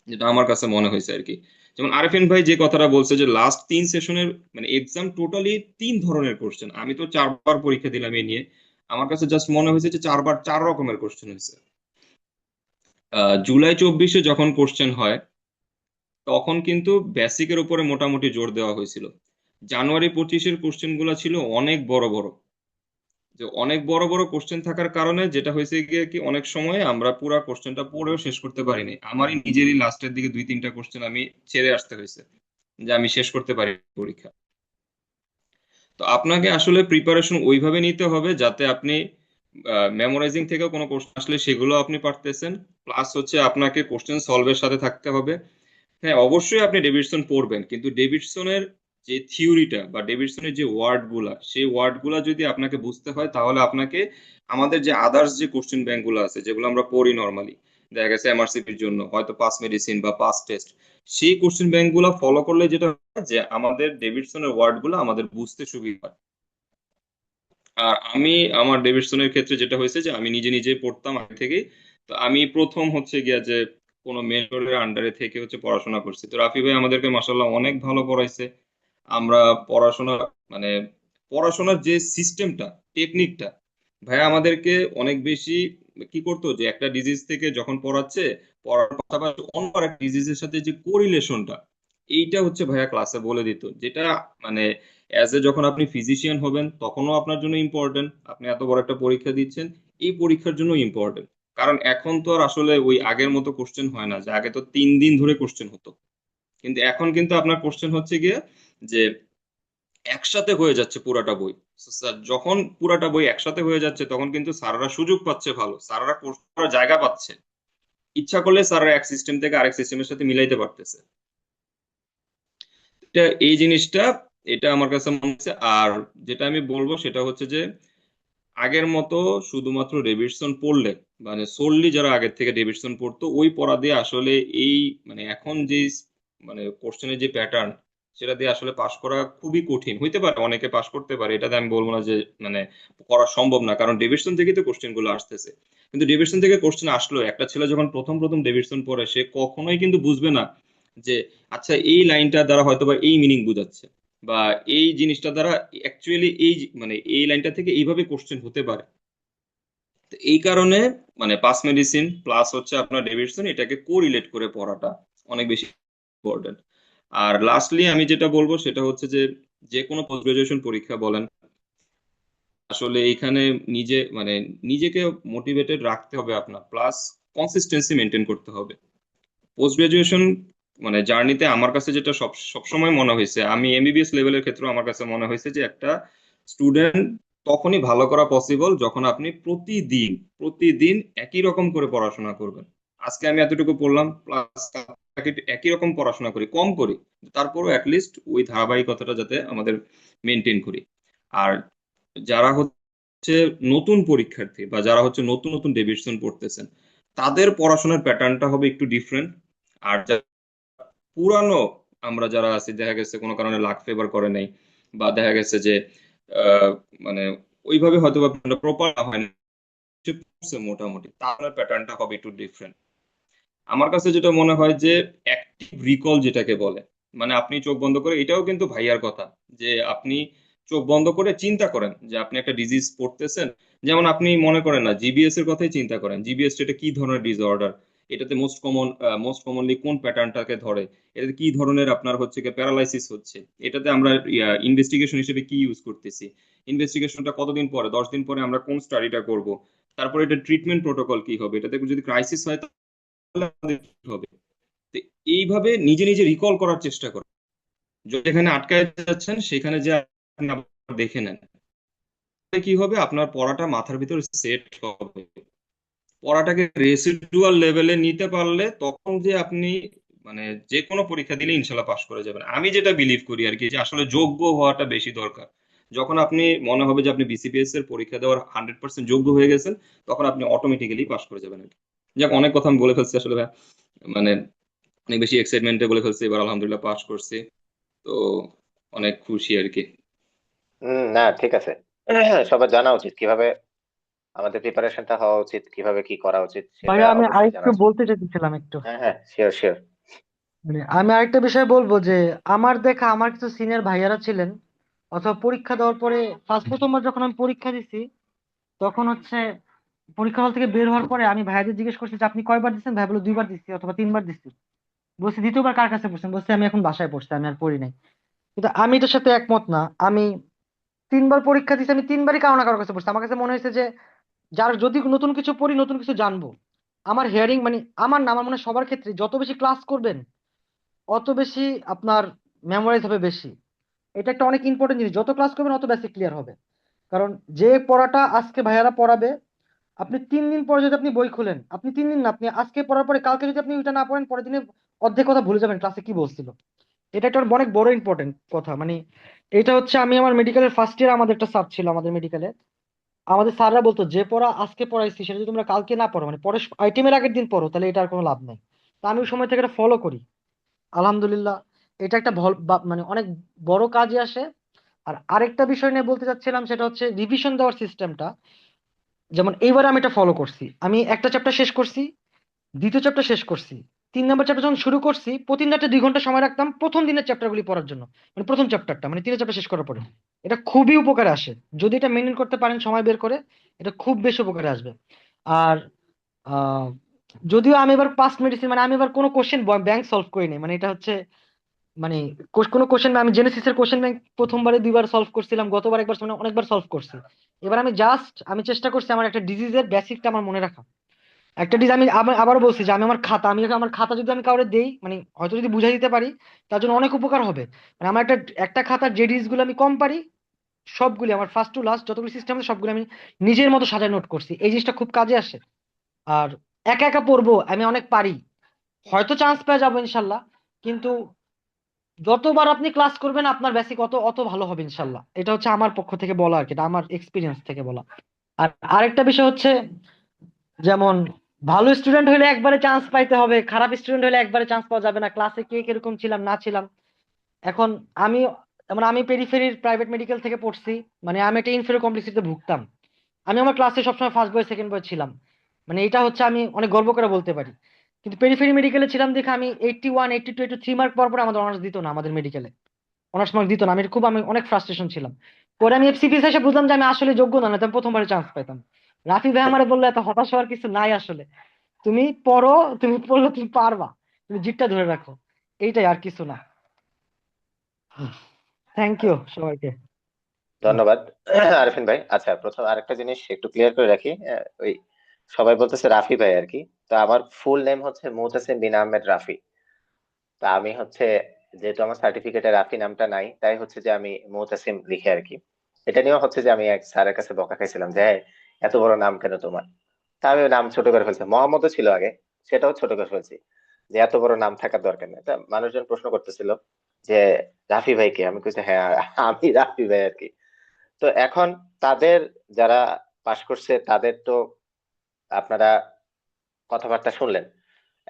যেটা আমার কাছে মনে হয়েছে আর কি। যেমন আরেফিন ভাই যে কথাটা বলছে যে লাস্ট 3 সেশনের মানে এক্সাম টোটালি 3 ধরনের কোশ্চেন, আমি তো 4বার পরীক্ষা দিলাম এই নিয়ে, আমার কাছে জাস্ট মনে হয়েছে যে 4বার 4 রকমের কোশ্চেন হয়েছে। জুলাই 24-এ যখন কোশ্চেন হয় তখন কিন্তু বেসিকের উপরে মোটামুটি জোর দেওয়া হয়েছিল। জানুয়ারি 25-এর কোশ্চেন গুলা ছিল অনেক বড় বড়, যে অনেক বড় বড় কোশ্চেন থাকার কারণে যেটা হয়েছে গিয়ে কি অনেক সময় আমরা পুরা কোশ্চেনটা পড়েও শেষ করতে পারিনি, আমারই নিজেরই লাস্টের দিকে 2-3টা কোশ্চেন আমি ছেড়ে আসতে হয়েছে যে আমি শেষ করতে পারি পরীক্ষা। তো আপনাকে আসলে প্রিপারেশন ওইভাবে নিতে হবে যাতে আপনি মেমোরাইজিং থেকেও কোনো কোশ্চেন আসলে সেগুলো আপনি পারতেছেন, প্লাস হচ্ছে আপনাকে কোশ্চেন সলভের সাথে থাকতে হবে। হ্যাঁ, অবশ্যই আপনি ডেভিডসন পড়বেন, কিন্তু ডেভিডসনের যে থিওরিটা বা ডেভিডসনের যে ওয়ার্ডগুলা, সেই ওয়ার্ডগুলা যদি আপনাকে বুঝতে হয় তাহলে আপনাকে আমাদের যে আদার্স যে কোশ্চেন ব্যাংকগুলো আছে যেগুলো আমরা পড়ি নর্মালি, দেখা গেছে এমআরসিপির জন্য হয়তো পাস মেডিসিন বা পাস টেস্ট, সেই কোশ্চেন ব্যাংকগুলো ফলো করলে যেটা হয় যে আমাদের ডেভিডসনের ওয়ার্ডগুলো আমাদের বুঝতে সুবিধা হয়। আর আমি আমার ডেভিডসনের ক্ষেত্রে যেটা হয়েছে যে আমি নিজে নিজে পড়তাম আগে থেকেই। তো আমি প্রথম হচ্ছে গিয়া যে কোনো মেন্টরের আন্ডারে থেকে হচ্ছে পড়াশোনা করছি। তো রাফি ভাই আমাদেরকে মাসাল্লাহ অনেক ভালো পড়াইছে। আমরা পড়াশোনা মানে পড়াশোনার যে সিস্টেমটা, টেকনিকটা, ভাইয়া আমাদেরকে অনেক বেশি কি করতো যে একটা ডিজিজ থেকে যখন পড়াচ্ছে, পড়ার পাশাপাশি অন্য একটা ডিজিজের সাথে যে কোরিলেশনটা, এইটা হচ্ছে ভাইয়া ক্লাসে বলে দিত, যেটা মানে অ্যাজ এ যখন আপনি ফিজিশিয়ান হবেন তখনও আপনার জন্য ইম্পর্টেন্ট, আপনি এত বড় একটা পরীক্ষা দিচ্ছেন এই পরীক্ষার জন্য ইম্পর্টেন্ট। কারণ এখন তো আর আসলে ওই আগের মতো কোশ্চেন হয় না, যে আগে তো 3 দিন ধরে কোশ্চেন হতো, কিন্তু এখন কিন্তু আপনার কোশ্চেন হচ্ছে গিয়ে যে একসাথে হয়ে যাচ্ছে পুরাটা বই। So, স্যার যখন পুরাটা বই একসাথে হয়ে যাচ্ছে তখন কিন্তু স্যাররা সুযোগ পাচ্ছে, ভালো স্যাররা কোর্স করার জায়গা পাচ্ছে, ইচ্ছা করলে স্যাররা এক সিস্টেম থেকে আরেক সিস্টেমের সাথে মিলাইতে পারতেছে। এটা এই জিনিসটা, এটা আমার কাছে মনে হচ্ছে। আর যেটা আমি বলবো সেটা হচ্ছে যে আগের মতো শুধুমাত্র ডেভিডসন পড়লে মানে সোললি যারা আগের থেকে ডেভিডসন পড়তো ওই পড়া দিয়ে আসলে এই মানে এখন যে মানে কোশ্চেনের যে প্যাটার্ন, সেটা দিয়ে আসলে পাশ করা খুবই কঠিন। হইতে পারে অনেকে পাশ করতে পারে, এটাতে আমি বলবো না যে মানে করা সম্ভব না, কারণ ডেভিডসন থেকেই তো কোশ্চেন গুলো আসতেছে। কিন্তু ডেভিডসন থেকে কোশ্চেন আসলো, একটা ছেলে যখন প্রথম প্রথম ডেভিডসন পড়ে সে কখনোই কিন্তু বুঝবে না যে আচ্ছা এই লাইনটা দ্বারা হয়তো বা এই মিনিং বোঝাচ্ছে, বা এই জিনিসটা দ্বারা অ্যাকচুয়ালি এই মানে এই লাইনটা থেকে এইভাবে কোশ্চেন হতে পারে। তো এই কারণে মানে পাস মেডিসিন প্লাস হচ্ছে আপনার ডেভিডসন এটাকে কোরিলেট করে পড়াটা অনেক বেশি ইম্পর্টেন্ট। আর লাস্টলি আমি যেটা বলবো সেটা হচ্ছে যে যে কোনো পোস্ট গ্রাজুয়েশন পরীক্ষা বলেন, আসলে এখানে নিজে মানে নিজেকে মোটিভেটেড রাখতে হবে আপনার, প্লাস কনসিস্টেন্সি মেনটেন করতে হবে। পোস্ট গ্রাজুয়েশন মানে জার্নিতে আমার কাছে যেটা সবসময় মনে হয়েছে, আমি এমবিবিএস লেভেলের ক্ষেত্রে আমার কাছে মনে হয়েছে যে একটা স্টুডেন্ট তখনই ভালো করা পসিবল যখন আপনি প্রতিদিন প্রতিদিন একই রকম করে পড়াশোনা করবেন। আজকে আমি এতটুকু পড়লাম প্লাস একই রকম পড়াশোনা করি, কম করি, তারপরও অ্যাটলিস্ট ওই ধারাবাহিকতাটা যাতে আমাদের মেনটেন করি। আর যারা হচ্ছে হচ্ছে নতুন পরীক্ষার্থী বা যারা হচ্ছে নতুন নতুন ডেভিয়েশন পড়তেছেন, তাদের পড়াশোনার প্যাটার্নটা হবে একটু ডিফারেন্ট। আর যারা পুরানো আমরা যারা আছি, দেখা গেছে কোনো কারণে লাক ফেভার করে নাই, বা দেখা গেছে যে আহ, মানে ওইভাবে হয়তো বা প্রপার হয় না, সে পড়ছে মোটামুটি, তাহলে প্যাটার্নটা হবে একটু ডিফারেন্ট। আমার কাছে যেটা মনে হয় যে অ্যাক্টিভ রিকল যেটাকে বলে, মানে আপনি চোখ বন্ধ করে, এটাও কিন্তু ভাইয়ার কথা, যে আপনি চোখ বন্ধ করে চিন্তা করেন যে আপনি একটা ডিজিজ পড়তেছেন। যেমন আপনি মনে করেন না, জিবিএস এর কথাই চিন্তা করেন, জিবিএস এটা কি ধরনের ডিসঅর্ডার, এটাতে মোস্ট কমনলি কোন প্যাটার্নটাকে ধরে, এটাতে কি ধরনের আপনার হচ্ছে কি প্যারালাইসিস হচ্ছে, এটাতে আমরা ইনভেস্টিগেশন হিসেবে কি ইউজ করতেছি, ইনভেস্টিগেশনটা কতদিন পরে, 10 দিন পরে আমরা কোন স্টাডিটা করব, তারপরে এটা ট্রিটমেন্ট প্রোটোকল কি হবে, এটাতে যদি ক্রাইসিস হয় আমাদের কি হবে। তো এইভাবে নিজে নিজে রিকল করার চেষ্টা করুন, যেখানে আটকায় যাচ্ছেন সেখানে যে আপনি আবার দেখে নেন, তাহলে কি হবে, আপনার পড়াটা মাথার ভিতর সেট হবে। পড়াটাকে রেসিডুয়াল লেভেলে নিতে পারলে তখন যে আপনি মানে যে কোনো পরীক্ষা দিলে ইনশাল্লাহ পাশ করে যাবেন। আমি যেটা বিলিভ করি আর কি, যে আসলে যোগ্য হওয়াটা বেশি দরকার। যখন আপনি মনে হবে যে আপনি বিসিপিএস এর পরীক্ষা দেওয়ার 100% যোগ্য হয়ে গেছেন, তখন আপনি অটোমেটিক্যালি পাশ করে যাবেন আর কি। যাক, অনেক কথা আমি বলে ফেলছি আসলে ভাই, মানে অনেক বেশি এক্সাইটমেন্টে বলে ফেলছি, এবার আলহামদুলিল্লাহ পাস করছি। তো অনেক খুশি আর কি। না, ঠিক আছে। সবার জানা উচিত কিভাবে আমাদের প্রিপারেশনটা হওয়া উচিত, কিভাবে কি করা উচিত, সেটা ভাইয়া আমি অবশ্যই জানা আরেকটু উচিত। বলতে চাইছিলাম একটু, হ্যাঁ, হ্যাঁ, শিওর, শিওর। মানে আমি আরেকটা বিষয় বলবো যে আমার দেখা আমার কিছু সিনিয়র ভাইয়ারা ছিলেন, অথবা পরীক্ষা দেওয়ার পরে প্রথমবার যখন আমি পরীক্ষা দিছি, তখন হচ্ছে পরীক্ষা হল থেকে বের হওয়ার পরে আমি ভাইয়াদের জিজ্ঞেস করছি যে আপনি কয়বার দিচ্ছেন, ভাই বলে 2বার দিচ্ছি অথবা 3বার দিচ্ছি। বলছি দ্বিতীয়বার কার কাছে পড়ছেন, বলছি আমি এখন বাসায় পড়ছি, আমি আর পড়ি নাই। কিন্তু আমি এটার সাথে একমত না। আমি 3বার পরীক্ষা দিচ্ছি, আমি 3বারই কারো না কারো কাছে পড়ছি। আমার কাছে মনে হয়েছে যে যার যদি নতুন কিছু পড়ি, নতুন কিছু জানবো। আমার হিয়ারিং মানে আমার না, আমার মনে হয় সবার ক্ষেত্রে যত বেশি ক্লাস করবেন অত বেশি আপনার মেমোরাইজ হবে বেশি। এটা একটা অনেক ইম্পর্টেন্ট জিনিস, যত ক্লাস করবেন অত বেশি ক্লিয়ার হবে। কারণ যে পড়াটা আজকে ভাইয়ারা পড়াবে, আপনি 3 দিন পরে যদি আপনি বই খুলেন, আপনি 3 দিন না, আপনি আজকে পড়ার পরে কালকে যদি আপনি ওইটা না পড়েন, পরের দিনে অর্ধেক কথা ভুলে যাবেন ক্লাসে কি বলছিল। এটা একটা অনেক বড় ইম্পর্টেন্ট কথা। মানে এটা হচ্ছে, আমি আমার মেডিকেলের ফার্স্ট ইয়ার আমাদের একটা স্যার ছিল আমাদের মেডিকেলে, আমাদের স্যাররা বলতো যে পড়া আজকে পড়াইছি সেটা যদি তোমরা কালকে না পড়ো, মানে পরে আইটেমের আগের দিন পড়ো, তাহলে এটা আর কোনো লাভ নাই। তো আমি ওই সময় থেকে এটা ফলো করি, আলহামদুলিল্লাহ। এটা একটা মানে অনেক বড় কাজে আসে। আর আরেকটা বিষয় নিয়ে বলতে চাচ্ছিলাম, সেটা হচ্ছে রিভিশন দেওয়ার সিস্টেমটা। যেমন এইবার আমি এটা ফলো করছি, আমি একটা চ্যাপ্টার শেষ করছি, দ্বিতীয় চ্যাপ্টার শেষ করছি, 3 নম্বর চ্যাপ্টার যখন শুরু করছি, প্রতিদিন একটা 2 ঘন্টা সময় রাখতাম প্রথম দিনের চ্যাপ্টারগুলি পড়ার জন্য। মানে প্রথম চ্যাপ্টারটা, মানে 3 চ্যাপ্টার শেষ করার পরে। এটা খুবই উপকারে আসে যদি এটা মেনটেন করতে পারেন সময় বের করে। এটা খুব বেশি উপকারে আসবে। আর আহ যদিও আমি এবার পাস্ট মেডিসিন, মানে আমি এবার কোনো কোশ্চেন ব্যাংক সলভ করিনি, মানে এটা হচ্ছে মানে কোনো কোশ্চেন আমি জেনেসিসের কোশ্চেন ব্যাংক প্রথমবারে 2বার সলভ করছিলাম, গতবার একবার, মানে অনেকবার সলভ করছি। এবার আমি চেষ্টা করছি আমার একটা ডিজিজের বেসিকটা আমার মনে রাখা। একটা ডিজ আমি আবারও বলছি যে আমি আমার খাতা যদি আমি কাউরে দেই, মানে হয়তো যদি বুঝাই দিতে পারি, তার জন্য অনেক উপকার হবে। মানে আমার একটা একটা খাতার যে ডিজ গুলো আমি কম পারি, সবগুলি আমার ফার্স্ট টু লাস্ট যতগুলো সিস্টেম আছে সবগুলো আমি নিজের মতো সাজায় নোট করছি। এই জিনিসটা খুব কাজে আসে। আর একা একা পড়বো আমি অনেক পারি, হয়তো চান্স পেয়ে যাবো ইনশাল্লাহ, কিন্তু যতবার আপনি ক্লাস করবেন আপনার বেসিক অত অত ভালো হবে ইনশাল্লাহ। এটা হচ্ছে আমার পক্ষ থেকে বলা আর কি, এটা আমার এক্সপিরিয়েন্স থেকে বলা। আর আরেকটা বিষয় হচ্ছে, যেমন ভালো স্টুডেন্ট হলে একবারে চান্স পাইতে হবে, খারাপ স্টুডেন্ট হলে একবারে চান্স পাওয়া যাবে না। ক্লাসে কে কিরকম ছিলাম না ছিলাম, এখন আমি যেমন আমি পেরিফেরির প্রাইভেট মেডিকেল থেকে পড়ছি, মানে আমি একটা ইনফেরিয়র কমপ্লেক্সিতে ভুগতাম। আমি আমার ক্লাসে সবসময় ফার্স্ট বয় সেকেন্ড বয় ছিলাম, মানে এটা হচ্ছে আমি অনেক গর্ব করে বলতে পারি। কিন্তু পেরিফেরি মেডিকেলে ছিলাম দেখে আমি 81, 82, 3 মার্ক পর পর আমাদের অনার্স দিত না, আমাদের মেডিকেলে অনার্স মার্ক দিত না। আমি অনেক ফ্রাস্ট্রেশন ছিলাম। পরে আমি এফসিপিএস এসে বুঝলাম যে আমি আসলে যোগ্য না, না আমি প্রথমবারে চান্স পেতাম। রাফি ভাই আমারে বললো এত হতাশ হওয়ার কিছু নাই আসলে, তুমি পড়ো, তুমি পড়লে তুমি পারবা, তুমি জিতটা ধরে রাখো, এইটাই আর কিছু না। থ্যাংক ইউ সবাইকে। ধন্যবাদ আরিফিন ভাই। আচ্ছা, প্রথম আরেকটা জিনিস একটু ক্লিয়ার করে রাখি। ওই সবাই বলতেছে রাফি ভাই আর কি। তো আমার ফুল নেম হচ্ছে মুহতাসিম বিন আহমেদ রাফি। তা আমি হচ্ছে, যেহেতু আমার সার্টিফিকেটে রাফি নামটা নাই, তাই হচ্ছে যে আমি মুহতাসিম লিখে আর কি। এটা নিয়েও হচ্ছে যে আমি এক স্যারের কাছে বকা খাইছিলাম যে, "এই, এত বড় নাম কেন তোমার?" তা আমি ওই নাম ছোট করে ফেলছি, মোহাম্মদও ছিল আগে, সেটাও ছোট করে ফেলছি, যে এত বড় নাম থাকার দরকার নেই। তা মানুষজন প্রশ্ন করতেছিল যে রাফি ভাই কে, আমি কইছি হ্যাঁ আমি রাফি ভাই আর কি। তো এখন তাদের যারা পাশ করছে তাদের তো আপনারা কথাবার্তা শুনলেন।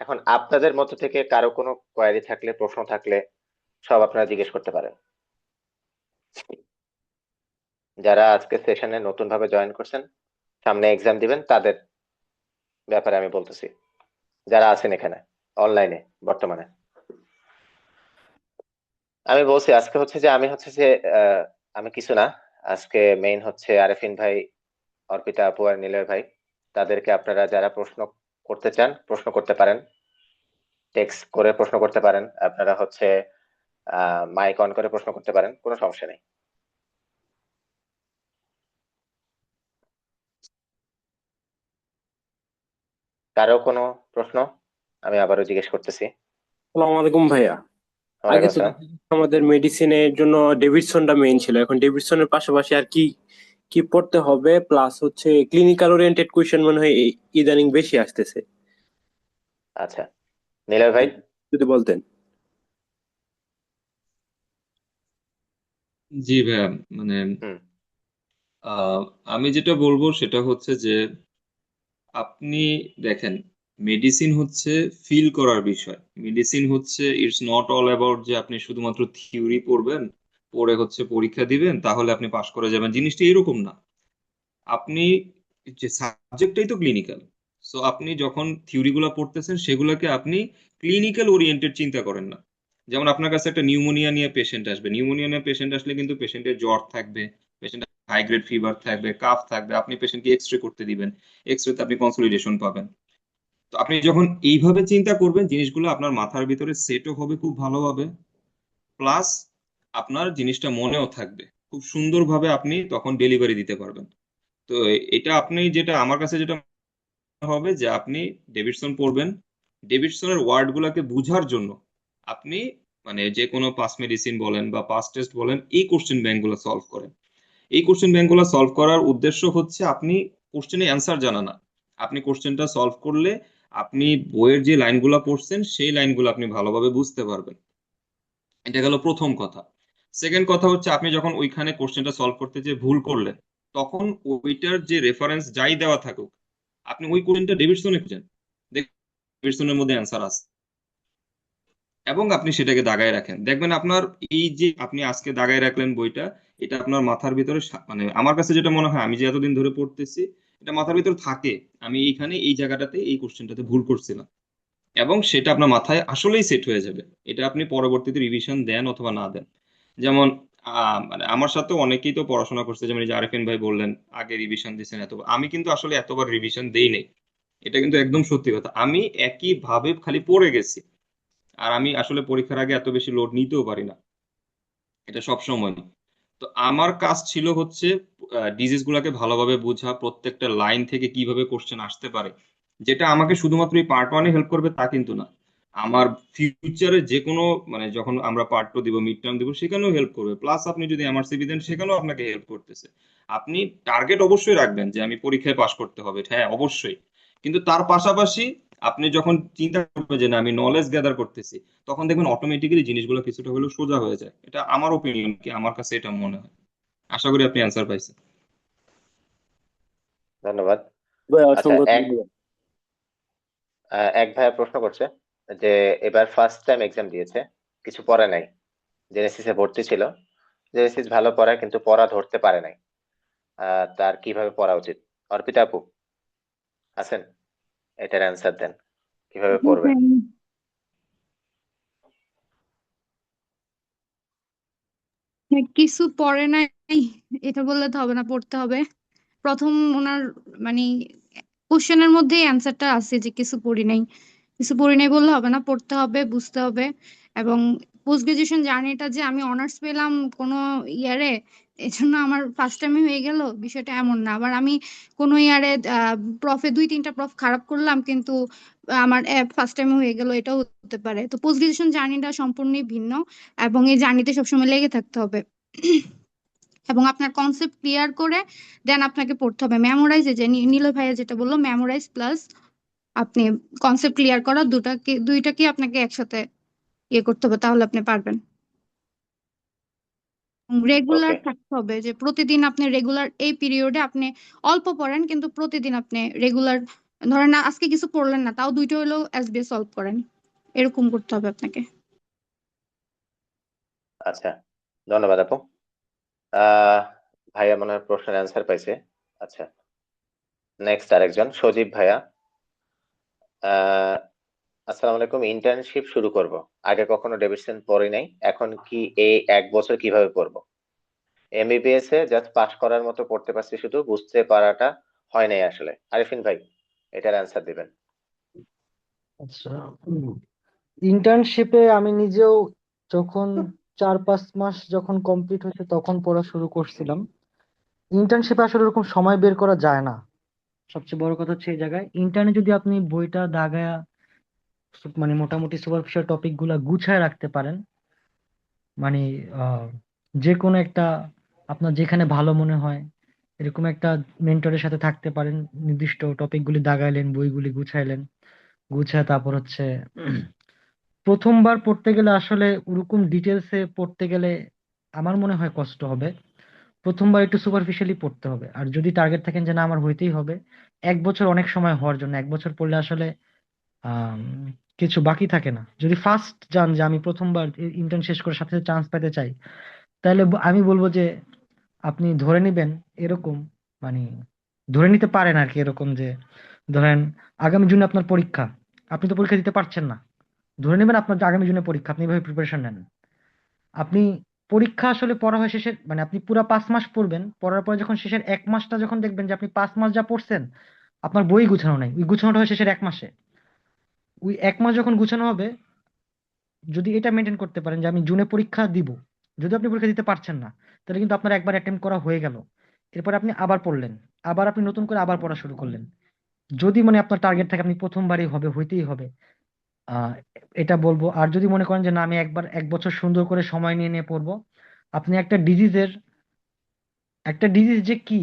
এখন আপনাদের মধ্য থেকে কারো কোনো কোয়ারি থাকলে, প্রশ্ন থাকলে সব আপনারা জিজ্ঞেস করতে পারেন। যারা আজকে সেশনে নতুন ভাবে জয়েন করছেন, সামনে এক্সাম দিবেন, তাদের ব্যাপারে আমি বলতেছি, যারা আছেন এখানে অনলাইনে বর্তমানে। আমি বলছি আজকে হচ্ছে যে আমি কিছু না, আজকে মেইন হচ্ছে আরেফিন ভাই, অর্পিতা আপু আর নিলয় ভাই। তাদেরকে আপনারা যারা প্রশ্ন করতে চান প্রশ্ন করতে পারেন, টেক্সট করে প্রশ্ন করতে পারেন, আপনারা হচ্ছে মাইক অন করে প্রশ্ন করতে পারেন, কোনো সমস্যা নেই। কারো কোনো প্রশ্ন? আমি আবারও জিজ্ঞেস করতেছি। আসসালামু আলাইকুম ভাইয়া। আগে ওয়ালাইকুম তো আসসালাম। আমাদের মেডিসিনের জন্য ডেভিডসনটা মেইন ছিল, এখন ডেভিডসনের পাশাপাশি আর কি কি পড়তে হবে, প্লাস হচ্ছে ক্লিনিক্যাল ওরিয়েন্টেড কোয়েশ্চেন মনে হয় ইদানিং বেশি আসতেছে, আচ্ছা, নিলয় ভাই। যদি বলতেন। জি ভাইয়া, মানে হুম। আমি যেটা বলবো সেটা হচ্ছে যে আপনি দেখেন, মেডিসিন হচ্ছে ফিল করার বিষয়। মেডিসিন হচ্ছে ইটস নট অল অ্যাবাউট যে আপনি শুধুমাত্র থিওরি পড়বেন, পড়ে হচ্ছে পরীক্ষা দিবেন তাহলে আপনি পাশ করে যাবেন, জিনিসটা এরকম না। আপনি যে সাবজেক্টটাই তো ক্লিনিক্যাল, সো আপনি যখন থিওরি গুলা পড়তেছেন সেগুলোকে আপনি ক্লিনিক্যাল ওরিয়েন্টেড চিন্তা করেন না। যেমন আপনার কাছে একটা নিউমোনিয়া নিয়ে পেশেন্ট আসবে, নিউমোনিয়া নিয়ে পেশেন্ট আসলে কিন্তু পেশেন্টের জ্বর থাকবে, পেশেন্টের হাই গ্রেড ফিভার থাকবে, কাফ থাকবে, আপনি পেশেন্টকে এক্স রে করতে দিবেন, এক্স রেতে আপনি কনসোলিডেশন পাবেন। তো আপনি যখন এইভাবে চিন্তা করবেন জিনিসগুলো আপনার মাথার ভিতরে সেটও হবে খুব ভালোভাবে, প্লাস আপনার জিনিসটা মনেও থাকবে, খুব সুন্দরভাবে আপনি তখন ডেলিভারি দিতে পারবেন। তো এটা আপনি যেটা আমার কাছে যেটা হবে যে আপনি ডেভিডসন পড়বেন, ডেভিডসনের ওয়ার্ড গুলাকে বুঝার জন্য আপনি মানে যে কোনো পাস মেডিসিন বলেন বা পাস টেস্ট বলেন, এই কোশ্চেন ব্যাংক গুলো সলভ করেন। এই কোশ্চেন ব্যাংক গুলো সলভ করার উদ্দেশ্য হচ্ছে আপনি কোশ্চেনের অ্যান্সার জানা না, আপনি কোশ্চেনটা সলভ করলে আপনি বইয়ের যে লাইনগুলো পড়ছেন সেই লাইনগুলো আপনি ভালোভাবে বুঝতে পারবেন। এটা গেল প্রথম কথা। সেকেন্ড কথা হচ্ছে আপনি যখন ওইখানে কোশ্চেনটা সলভ করতে যে ভুল করলেন, তখন ওইটার যে রেফারেন্স যাই দেওয়া থাকুক, আপনি ওই কোশ্চেনটা ডেভিডসনে খুঁজেন, ডেভিডসনের মধ্যে অ্যান্সার আছে, এবং আপনি সেটাকে দাগায় রাখেন। দেখবেন আপনার এই যে আপনি আজকে দাগায় রাখলেন বইটা, এটা আপনার মাথার ভিতরে মানে আমার কাছে যেটা মনে হয়, আমি যে এতদিন ধরে পড়তেছি, এটা মাথার ভিতরে থাকে আমি এইখানে এই জায়গাটাতে এই কোশ্চেনটাতে ভুল করছিলাম, এবং সেটা আপনার মাথায় আসলেই সেট হয়ে যাবে। এটা আপনি পরবর্তীতে রিভিশন দেন অথবা না দেন। যেমন মানে আমার সাথে অনেকেই তো পড়াশোনা করছে, যেমন এই যে আরেফিন ভাই বললেন আগে রিভিশন দিচ্ছেন এতবার, আমি কিন্তু আসলে এতবার রিভিশন দেই নাই। এটা কিন্তু একদম সত্যি কথা, আমি একই ভাবে খালি পড়ে গেছি। আর আমি আসলে পরীক্ষার আগে এত বেশি লোড নিতেও পারি না, এটা সব সময় না। তো আমার কাজ ছিল হচ্ছে ডিজিজ গুলাকে ভালোভাবে বোঝা, প্রত্যেকটা লাইন থেকে কিভাবে কোশ্চেন আসতে পারে। যেটা আমাকে শুধুমাত্র এই পার্ট ওয়ানে হেল্প করবে তা কিন্তু না, আমার ফিউচারে যে কোনো মানে যখন আমরা পার্ট টু দিব, মিড টার্ম দিব, সেখানেও হেল্প করবে। প্লাস আপনি যদি এমআরসিবি দেন সেখানেও আপনাকে হেল্প করতেছে। আপনি টার্গেট অবশ্যই রাখবেন যে আমি পরীক্ষায় পাশ করতে হবে, হ্যাঁ অবশ্যই, কিন্তু তার পাশাপাশি আপনি যখন চিন্তা করবেন যে না আমি নলেজ গ্যাদার করতেছি, তখন দেখবেন অটোমেটিক্যালি জিনিসগুলো কিছুটা হলেও সোজা হয়ে যায়। এটা আমার ওপিনিয়ন, কি আমার কাছে এটা মনে হয়। আশা করি আপনি অ্যান্সার পাইছেন। ধন্যবাদ। ভাই আচ্ছা, অসংখ্য এক ধন্যবাদ। এক ভাইয়া প্রশ্ন করছে যে এবার ফার্স্ট টাইম এক্সাম দিয়েছে, কিছু পড়ে নাই, জেনেসিসে ভর্তি ছিল, জেনেসিস ভালো পড়ায় কিন্তু পড়া ধরতে পারে নাই, তার কিভাবে পড়া উচিত? অর্পিতা আপু আছেন, এটার অ্যান্সার দেন, কিভাবে পড়বে? কিছু পড়ে নাই এটা বললে তো হবে না, পড়তে হবে। প্রথম ওনার মানে কোশ্চেনের মধ্যেই অ্যান্সারটা আছে যে কিছু পড়ি নাই। কিছু পড়ি নাই বললে হবে না, পড়তে হবে, বুঝতে হবে। এবং পোস্ট গ্রাজুয়েশন জার্নিটা যে আমি অনার্স পেলাম কোনো ইয়ারে, এজন্য আমার ফার্স্ট টাইমে হয়ে গেল, বিষয়টা এমন না। আবার আমি কোনো ইয়ারে প্রফে 2-3টা প্রফ খারাপ করলাম, কিন্তু আমার ফার্স্ট টাইমে হয়ে গেল, এটাও হতে পারে। তো পোস্ট গ্রাজুয়েশন জার্নিটা সম্পূর্ণই ভিন্ন, এবং এই জার্নিতে সবসময় লেগে থাকতে হবে। এবং আপনার কনসেপ্ট ক্লিয়ার করে দেন আপনাকে পড়তে হবে। মেমোরাইজ, যে নীলয় ভাইয়া যেটা বললো, মেমোরাইজ প্লাস আপনি কনসেপ্ট ক্লিয়ার করা, দুইটাকে আপনাকে একসাথে ইয়ে করতে হবে, তাহলে আপনি পারবেন। রেগুলার ওকে, থাকতে হবে, যে প্রতিদিন আপনি রেগুলার এই পিরিয়ডে আপনি অল্প পড়েন কিন্তু প্রতিদিন আপনি রেগুলার, ধরেন না আজকে কিছু পড়লেন না তাও দুইটা হলেও এসবিএ সলভ করেন, এরকম করতে হবে আপনাকে। আচ্ছা, ধন্যবাদ আপু। ভাইয়া মনে হয় প্রশ্নের অ্যান্সার পাইছে। আচ্ছা, নেক্সট আরেকজন সজীব ভাইয়া। আহ আসসালামু আলাইকুম, ইন্টার্নশিপ শুরু করব, আগে কখনো ডেভিডসন পড়ি নাই, এখন কি এই 1 বছর কিভাবে পড়বো? এমবিবিএস এ জাস্ট পাস করার মতো পড়তে পারছি, শুধু বুঝতে পারাটা হয় নাই আসলে। আরিফিন ভাই এটার অ্যান্সার দিবেন। আচ্ছা, ইন্টার্নশিপে আমি নিজেও যখন 4-5 মাস যখন কমপ্লিট হয়েছে তখন পড়া শুরু করছিলাম। ইন্টার্নশিপে আসলে ওরকম সময় বের করা যায় না। সবচেয়ে বড় কথা হচ্ছে এই জায়গায় ইন্টার্নে যদি আপনি বইটা দাগায়া মানে মোটামুটি সুপারফিশিয়াল টপিক গুলা গুছায় রাখতে পারেন, মানে আহ, যে কোনো একটা আপনার যেখানে ভালো মনে হয় এরকম একটা মেন্টরের সাথে থাকতে পারেন, নির্দিষ্ট টপিক গুলি দাগাইলেন, বইগুলি গুছাইলেন, গুছায় তারপর হচ্ছে প্রথমবার পড়তে গেলে আসলে ওরকম ডিটেলসে পড়তে গেলে আমার মনে হয় কষ্ট হবে। প্রথমবার একটু সুপারফিশিয়ালি পড়তে হবে। আর যদি টার্গেট থাকেন যে না আমার হইতেই হবে, 1 বছর অনেক সময় হওয়ার জন্য, 1 বছর পড়লে আসলে আম, কিছু বাকি থাকে না। যদি ফার্স্ট যান যে আমি প্রথমবার ইন্টার্ন শেষ করে সাথে চান্স পেতে চাই, তাহলে আমি বলবো যে আপনি ধরে নিবেন এরকম, মানে ধরে নিতে পারেন আর কি, এরকম যে ধরেন আগামী জুনে আপনার পরীক্ষা, আপনি তো পরীক্ষা দিতে পারছেন না, ধরে নেবেন আপনার যে আগামী জুনে পরীক্ষা, আপনি এভাবে প্রিপারেশন নেন। আপনি পরীক্ষা আসলে পড়া হয় শেষের, মানে আপনি পুরো 5 মাস পড়বেন, পড়ার পরে যখন শেষের 1 মাসটা যখন দেখবেন যে আপনি 5 মাস যা পড়ছেন আপনার বই গুছানো নাই, ওই গুছানোটা হয় শেষের 1 মাসে। ওই 1 মাস যখন গুছানো হবে, যদি এটা মেনটেন করতে পারেন যে আমি জুনে পরীক্ষা দিব, যদি আপনি পরীক্ষা দিতে পারছেন না তাহলে কিন্তু আপনার একবার অ্যাটেম্প করা হয়ে গেল। এরপর আপনি আবার পড়লেন, আবার আপনি নতুন করে আবার পড়া শুরু করলেন। যদি মানে আপনার টার্গেট থাকে আপনি প্রথমবারই হবে, হইতেই হবে, আহ এটা বলবো। আর যদি মনে করেন যে না আমি একবার 1 বছর সুন্দর করে সময় নিয়ে নিয়ে পড়বো, আপনি একটা ডিজিজ যে কি,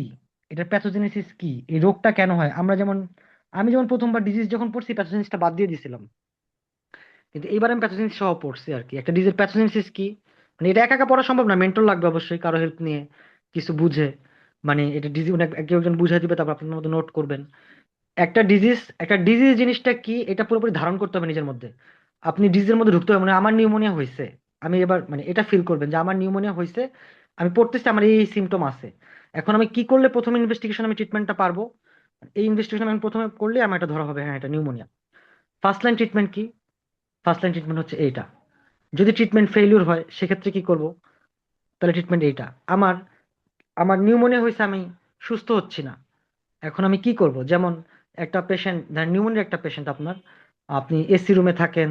এটার প্যাথোজেনেসিস কি, এই রোগটা কেন হয়, আমরা যেমন আমি যেমন প্রথমবার ডিজিজ যখন পড়ছি প্যাথোজেনেসিসটা বাদ দিয়ে দিছিলাম, কিন্তু এইবার আমি প্যাথোজেনেসিস সহ পড়ছি আর কি। একটা ডিজিজ প্যাথোজেনেসিস কি, মানে এটা একা একা পড়া সম্ভব না, মেন্টর লাগবে অবশ্যই, কারো হেল্প নিয়ে কিছু বুঝে, মানে এটা ডিজিজ কেউ একজন বুঝাই দিবে, তারপর আপনার মতো নোট করবেন। একটা ডিজিজ জিনিসটা কি এটা পুরোপুরি ধারণ করতে হবে নিজের মধ্যে। আপনি ডিজিজের মধ্যে ঢুকতে হবে, মানে আমার নিউমোনিয়া হয়েছে, আমি এবার মানে এটা ফিল করবেন যে আমার নিউমোনিয়া হয়েছে, আমি পড়তেছি আমার এই সিমটম আছে, এখন আমি কি করলে প্রথমে ইনভেস্টিগেশন আমি ট্রিটমেন্টটা পারবো, এই ইনভেস্টিগেশন আমি প্রথমে করলে আমার এটা ধরা হবে হ্যাঁ এটা নিউমোনিয়া। ফার্স্ট লাইন ট্রিটমেন্ট কি? ফার্স্ট লাইন ট্রিটমেন্ট হচ্ছে এইটা। যদি ট্রিটমেন্ট ফেলিউর হয় সেক্ষেত্রে কি করব? তাহলে ট্রিটমেন্ট এইটা। আমার আমার নিউমোনিয়া হয়েছে, আমি সুস্থ হচ্ছি না, এখন আমি কি করব? যেমন একটা পেশেন্ট, নিউমোনিয়ার একটা পেশেন্ট আপনার, আপনি এসি রুমে থাকেন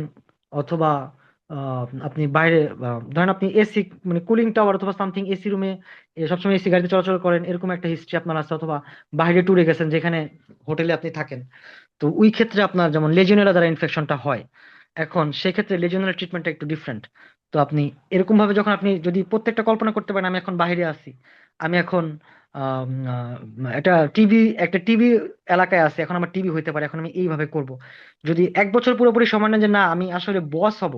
অথবা আপনি বাইরে, ধরেন আপনি এসি মানে কুলিং টাওয়ার অথবা সামথিং এসি রুমে সবসময় এসি গাড়িতে চলাচল করেন, এরকম একটা হিস্ট্রি আপনার আছে, অথবা বাইরে ট্যুরে গেছেন যেখানে হোটেলে আপনি থাকেন, তো ওই ক্ষেত্রে আপনার যেমন লেজিওনেলা দ্বারা ইনফেকশনটা হয়, এখন সেক্ষেত্রে লেজিওনেলা ট্রিটমেন্টটা একটু ডিফারেন্ট। তো আপনি এরকম ভাবে যখন আপনি যদি প্রত্যেকটা কল্পনা করতে পারেন আমি এখন বাইরে আছি, আমি এখন আম, একটা টিভি এলাকায় আছে, এখন আমার টিভি হইতে পারে, এখন আমি এইভাবে করব। যদি 1 বছর পুরোপুরি সময় নেন যে না আমি আসলে বস হব,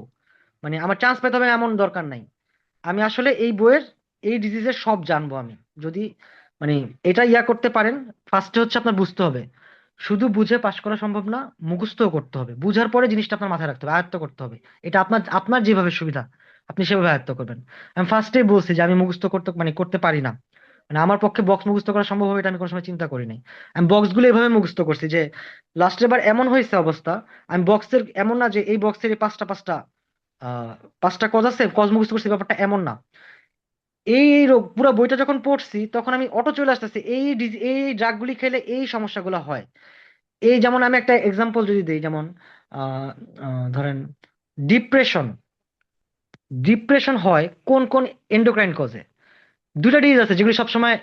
মানে আমার চান্স পেতে হবে এমন দরকার নাই, আমি আসলে এই বইয়ের এই ডিজিজের সব জানবো আমি, যদি মানে এটা করতে পারেন। ফার্স্টে হচ্ছে আপনার বুঝতে হবে, শুধু বুঝে পাশ করা সম্ভব না, মুখস্থও করতে হবে, বুঝার পরে জিনিসটা আপনার মাথায় রাখতে হবে, আয়ত্ত করতে হবে। এটা আপনার আপনার যেভাবে সুবিধা আপনি সেভাবে আয়ত্ত করবেন। আমি ফার্স্টেই বলছি যে আমি মুখস্থ করতে মানে করতে পারি না, মানে আমার পক্ষে বক্স মুখস্থ করা সম্ভব হবে এটা আমি কোনো সময় চিন্তা করি নাই। আমি বক্স গুলো এভাবে মুখস্থ করছি যে লাস্টের বার এমন হয়েছে অবস্থা, আমি বক্সের এমন না যে এই বক্সের এই পাঁচটা পাঁচটা আহ পাঁচটা কজ আছে, কজ মুখস্থ করছি, ব্যাপারটা এমন না। এই এই রোগ পুরো বইটা যখন পড়ছি তখন আমি অটো চলে আসতেছে এই ড্রাগ গুলি খেলে এই সমস্যাগুলো হয়। এই যেমন আমি একটা এক্সাম্পল যদি দিই, যেমন আহ ধরেন ডিপ্রেশন ডিপ্রেশন হয় কোন কোন এন্ডোক্রাইন কজে? দুটা ডিজিজ আছে যেগুলি সবসময়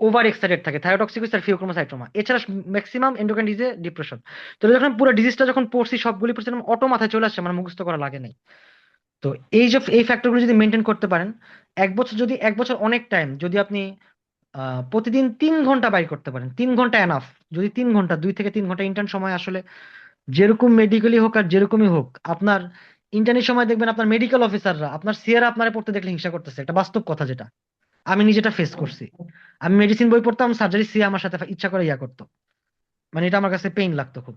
ওভার এক্সাইটেড থাকে, থাইরোটক্সিকোসিস আর ফিওক্রোমোসাইটোমা, এছাড়া ম্যাক্সিমাম এন্ডোক্রাইন ডিজিজে ডিপ্রেশন। তো যখন পুরো ডিজিজটা যখন পড়ছি সবগুলি পড়ছি অটো মাথায় চলে আসছে, মানে মুখস্থ করা লাগে নাই। তো এই ফ্যাক্টরগুলো যদি মেনটেন করতে পারেন, 1 বছর, যদি 1 বছর অনেক টাইম, যদি আপনি প্রতিদিন 3 ঘন্টা বাইর করতে পারেন, 3 ঘন্টা এনাফ। যদি 3 ঘন্টা, 2 থেকে 3 ঘন্টা ইন্টার্ন সময় আসলে যেরকম মেডিকেলি হোক আর যেরকমই হোক, আপনার ইন্টার্নের সময় দেখবেন আপনার মেডিকেল অফিসাররা আপনার সিয়ারা আপনারা পড়তে দেখলে হিংসা করতেছে, একটা বাস্তব কথা যেটা। আমি নিজেটা ফেস করছি। আমি মেডিসিন বই পড়তাম, সার্জারি সি আমার সাথে ইচ্ছা করে ইয়া করতো, মানে এটা আমার কাছে পেইন লাগতো খুব।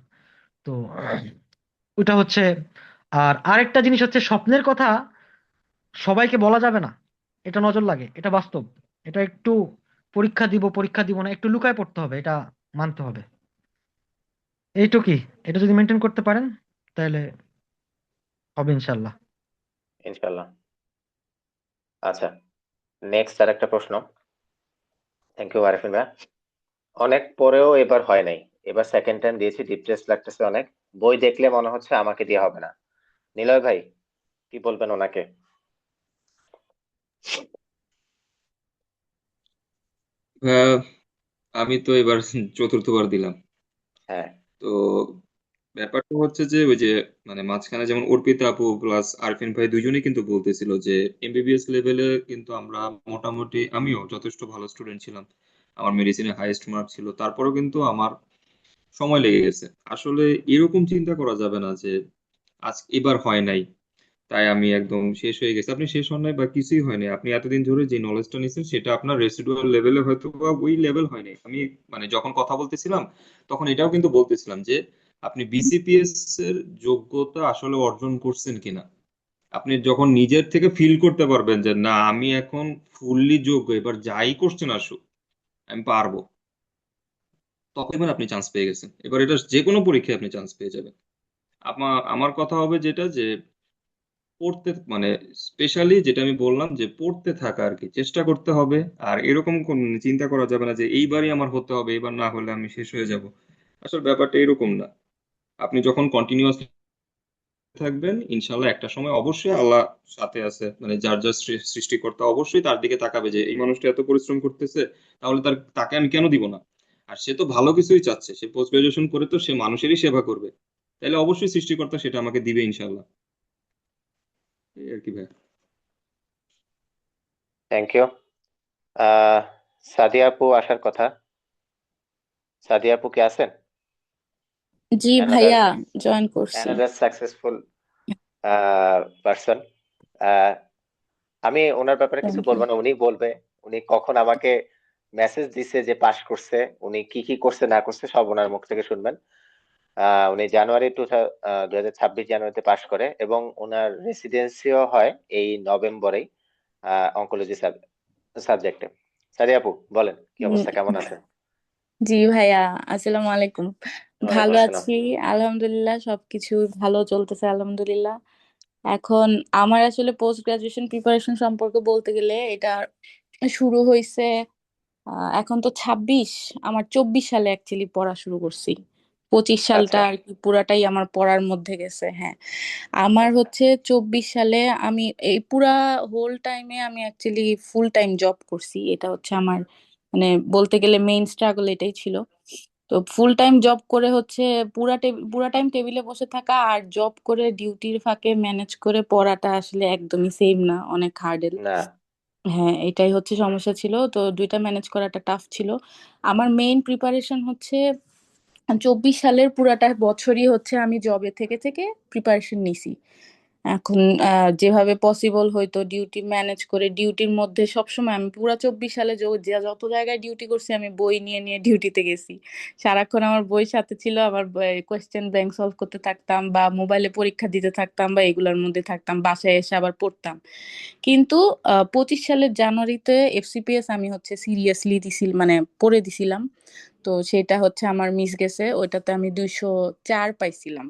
তো ওটা হচ্ছে। আর আরেকটা জিনিস হচ্ছে, স্বপ্নের কথা সবাইকে বলা যাবে না, এটা নজর লাগে, এটা বাস্তব। এটা একটু পরীক্ষা দিব না, একটু লুকায় পড়তে হবে, এটা মানতে হবে। এইটুকুই। এটা যদি মেনটেন করতে পারেন তাহলে হবে ইনশাল্লাহ। ইনশাল্লাহ। আচ্ছা, নেক্সট আর একটা প্রশ্ন। থ্যাংক ইউ আরিফিন ভাই। অনেক পরেও এবার হয় নাই, এবার সেকেন্ড টাইম দিয়েছি, ডিপ্রেস লাগতেছে অনেক। বই দেখলে মনে হচ্ছে আমাকে দিয়ে হবে না। নিলয় ভাই, কি বলবেন ওনাকে? আহ, আমি তো এবার চতুর্থবার দিলাম। হ্যাঁ। তো ব্যাপারটা হচ্ছে যে ওই যে মানে মাঝখানে যেমন অর্পিতা আপু প্লাস আরফিন ভাই দুজনেই কিন্তু বলতেছিল যে এমবিবিএস লেভেলে কিন্তু আমরা মোটামুটি, আমিও যথেষ্ট ভালো স্টুডেন্ট ছিলাম, আমার মেডিসিনে হাইয়েস্ট মার্ক ছিল, তারপরেও কিন্তু আমার সময় লেগে গেছে। আসলে এরকম চিন্তা করা যাবে না যে আজ এবার হয় নাই তাই আমি একদম শেষ হয়ে গেছে। আপনি শেষ হন নাই বা কিছুই হয়নি, আপনি এতদিন ধরে যে নলেজটা নিয়েছেন সেটা আপনার রেসিডুয়াল লেভেলে হয়তো বা ওই লেভেল হয়নি। আমি মানে যখন কথা বলতেছিলাম তখন এটাও কিন্তু বলতেছিলাম যে আপনি বিসিপিএস এর যোগ্যতা আসলে অর্জন করছেন কিনা। আপনি যখন নিজের থেকে ফিল করতে পারবেন যে না আমি এখন ফুললি যোগ্য, এবার যাই কোশ্চেন আসুক আমি পারবো, তখন এবার আপনি চান্স পেয়ে গেছেন। এবার এটা যে কোনো পরীক্ষায় আপনি চান্স পেয়ে যাবেন। আমার কথা হবে যেটা যে পড়তে মানে স্পেশালি যেটা আমি বললাম যে পড়তে থাকা আর কি, চেষ্টা করতে হবে। আর এরকম কোন চিন্তা করা যাবে না যে এইবারই আমার হতে হবে, এবার না হলে আমি শেষ হয়ে যাব। আসলে ব্যাপারটা এরকম না। আপনি যখন কন্টিনিউয়াসলি থাকবেন ইনশাল্লাহ একটা সময় অবশ্যই আল্লাহ সাথে আছে, মানে যার যার সৃষ্টিকর্তা অবশ্যই তার দিকে তাকাবে যে এই মানুষটা এত পরিশ্রম করতেছে, তাহলে তাকে আমি কেন দিব না। আর সে তো ভালো কিছুই চাচ্ছে, সে পোস্ট গ্রাজুয়েশন করে তো সে মানুষেরই সেবা করবে, তাহলে অবশ্যই সৃষ্টিকর্তা সেটা আমাকে দিবে ইনশাল্লাহ। এই আর কি ভাই। Thank you. আহ সাদিয়া আপু আসার কথা। সাদিয়া আপু কি আছেন? জি অ্যানাদার ভাইয়া, জয়েন করছি। Another successful person. আমি ওনার ব্যাপারে কিছু থ্যাংক ইউ। বলবো না, উনি বলবে। উনি কখন আমাকে মেসেজ দিছে যে পাশ করছে, উনি কি কি করছে না করছে সব ওনার মুখ থেকে শুনবেন। উনি দুই হাজার ছাব্বিশ জানুয়ারিতে পাশ করে, এবং ওনার রেসিডেন্সিও হয় এই নভেম্বরেই, অঙ্কোলজি সাবজেক্টে। সাদি আপু বলেন, কি উম, অবস্থা, কেমন আছেন? জি ভাইয়া, আসসালামু আলাইকুম। ওয়ালাইকুম ভালো আসসালাম। আছি, আলহামদুলিল্লাহ, সবকিছু ভালো চলতেছে আলহামদুলিল্লাহ। এখন আমার আসলে পোস্ট গ্রাজুয়েশন প্রিপারেশন সম্পর্কে বলতে গেলে এটা শুরু হয়েছে এখন তো 26, আমার 24 সালে অ্যাকচুয়ালি পড়া শুরু করছি। 25 সালটা আচ্ছা। আর কি পুরাটাই আমার পড়ার মধ্যে গেছে। হ্যাঁ, আমার আচ্ছা। হচ্ছে 24 সালে আমি এই পুরা হোল টাইমে আমি অ্যাকচুয়ালি ফুল টাইম জব করছি। এটা হচ্ছে আমার মানে বলতে গেলে মেইন স্ট্রাগল এটাই ছিল। তো ফুল টাইম জব করে হচ্ছে পুরা টাইম টেবিলে বসে থাকা আর জব করে ডিউটির ফাঁকে ম্যানেজ করে পড়াটা আসলে একদমই সেম না, অনেক হার্ডেল। না। হ্যাঁ, এটাই হচ্ছে সমস্যা ছিল, তো দুইটা ম্যানেজ করাটা টাফ ছিল। আমার মেইন প্রিপারেশন হচ্ছে 24 সালের পুরাটা বছরই হচ্ছে আমি জবে থেকে থেকে প্রিপারেশন নিছি। এখন যেভাবে পসিবল হয়তো ডিউটি ম্যানেজ করে ডিউটির মধ্যে সবসময় আমি পুরা 24 সালে যত জায়গায় ডিউটি করছি আমি বই নিয়ে নিয়ে ডিউটিতে গেছি। সারাক্ষণ আমার বই সাথে ছিল, আমার কোয়েশ্চেন ব্যাংক সলভ করতে থাকতাম বা মোবাইলে পরীক্ষা দিতে থাকতাম বা এগুলোর মধ্যে থাকতাম, বাসায় এসে আবার পড়তাম। কিন্তু 25 সালের জানুয়ারিতে এফসিপিএস আমি হচ্ছে সিরিয়াসলি দিছিল, মানে পড়ে দিছিলাম। তো সেটা হচ্ছে আমার মিস গেছে, ওইটাতে আমি 204 পাইছিলাম।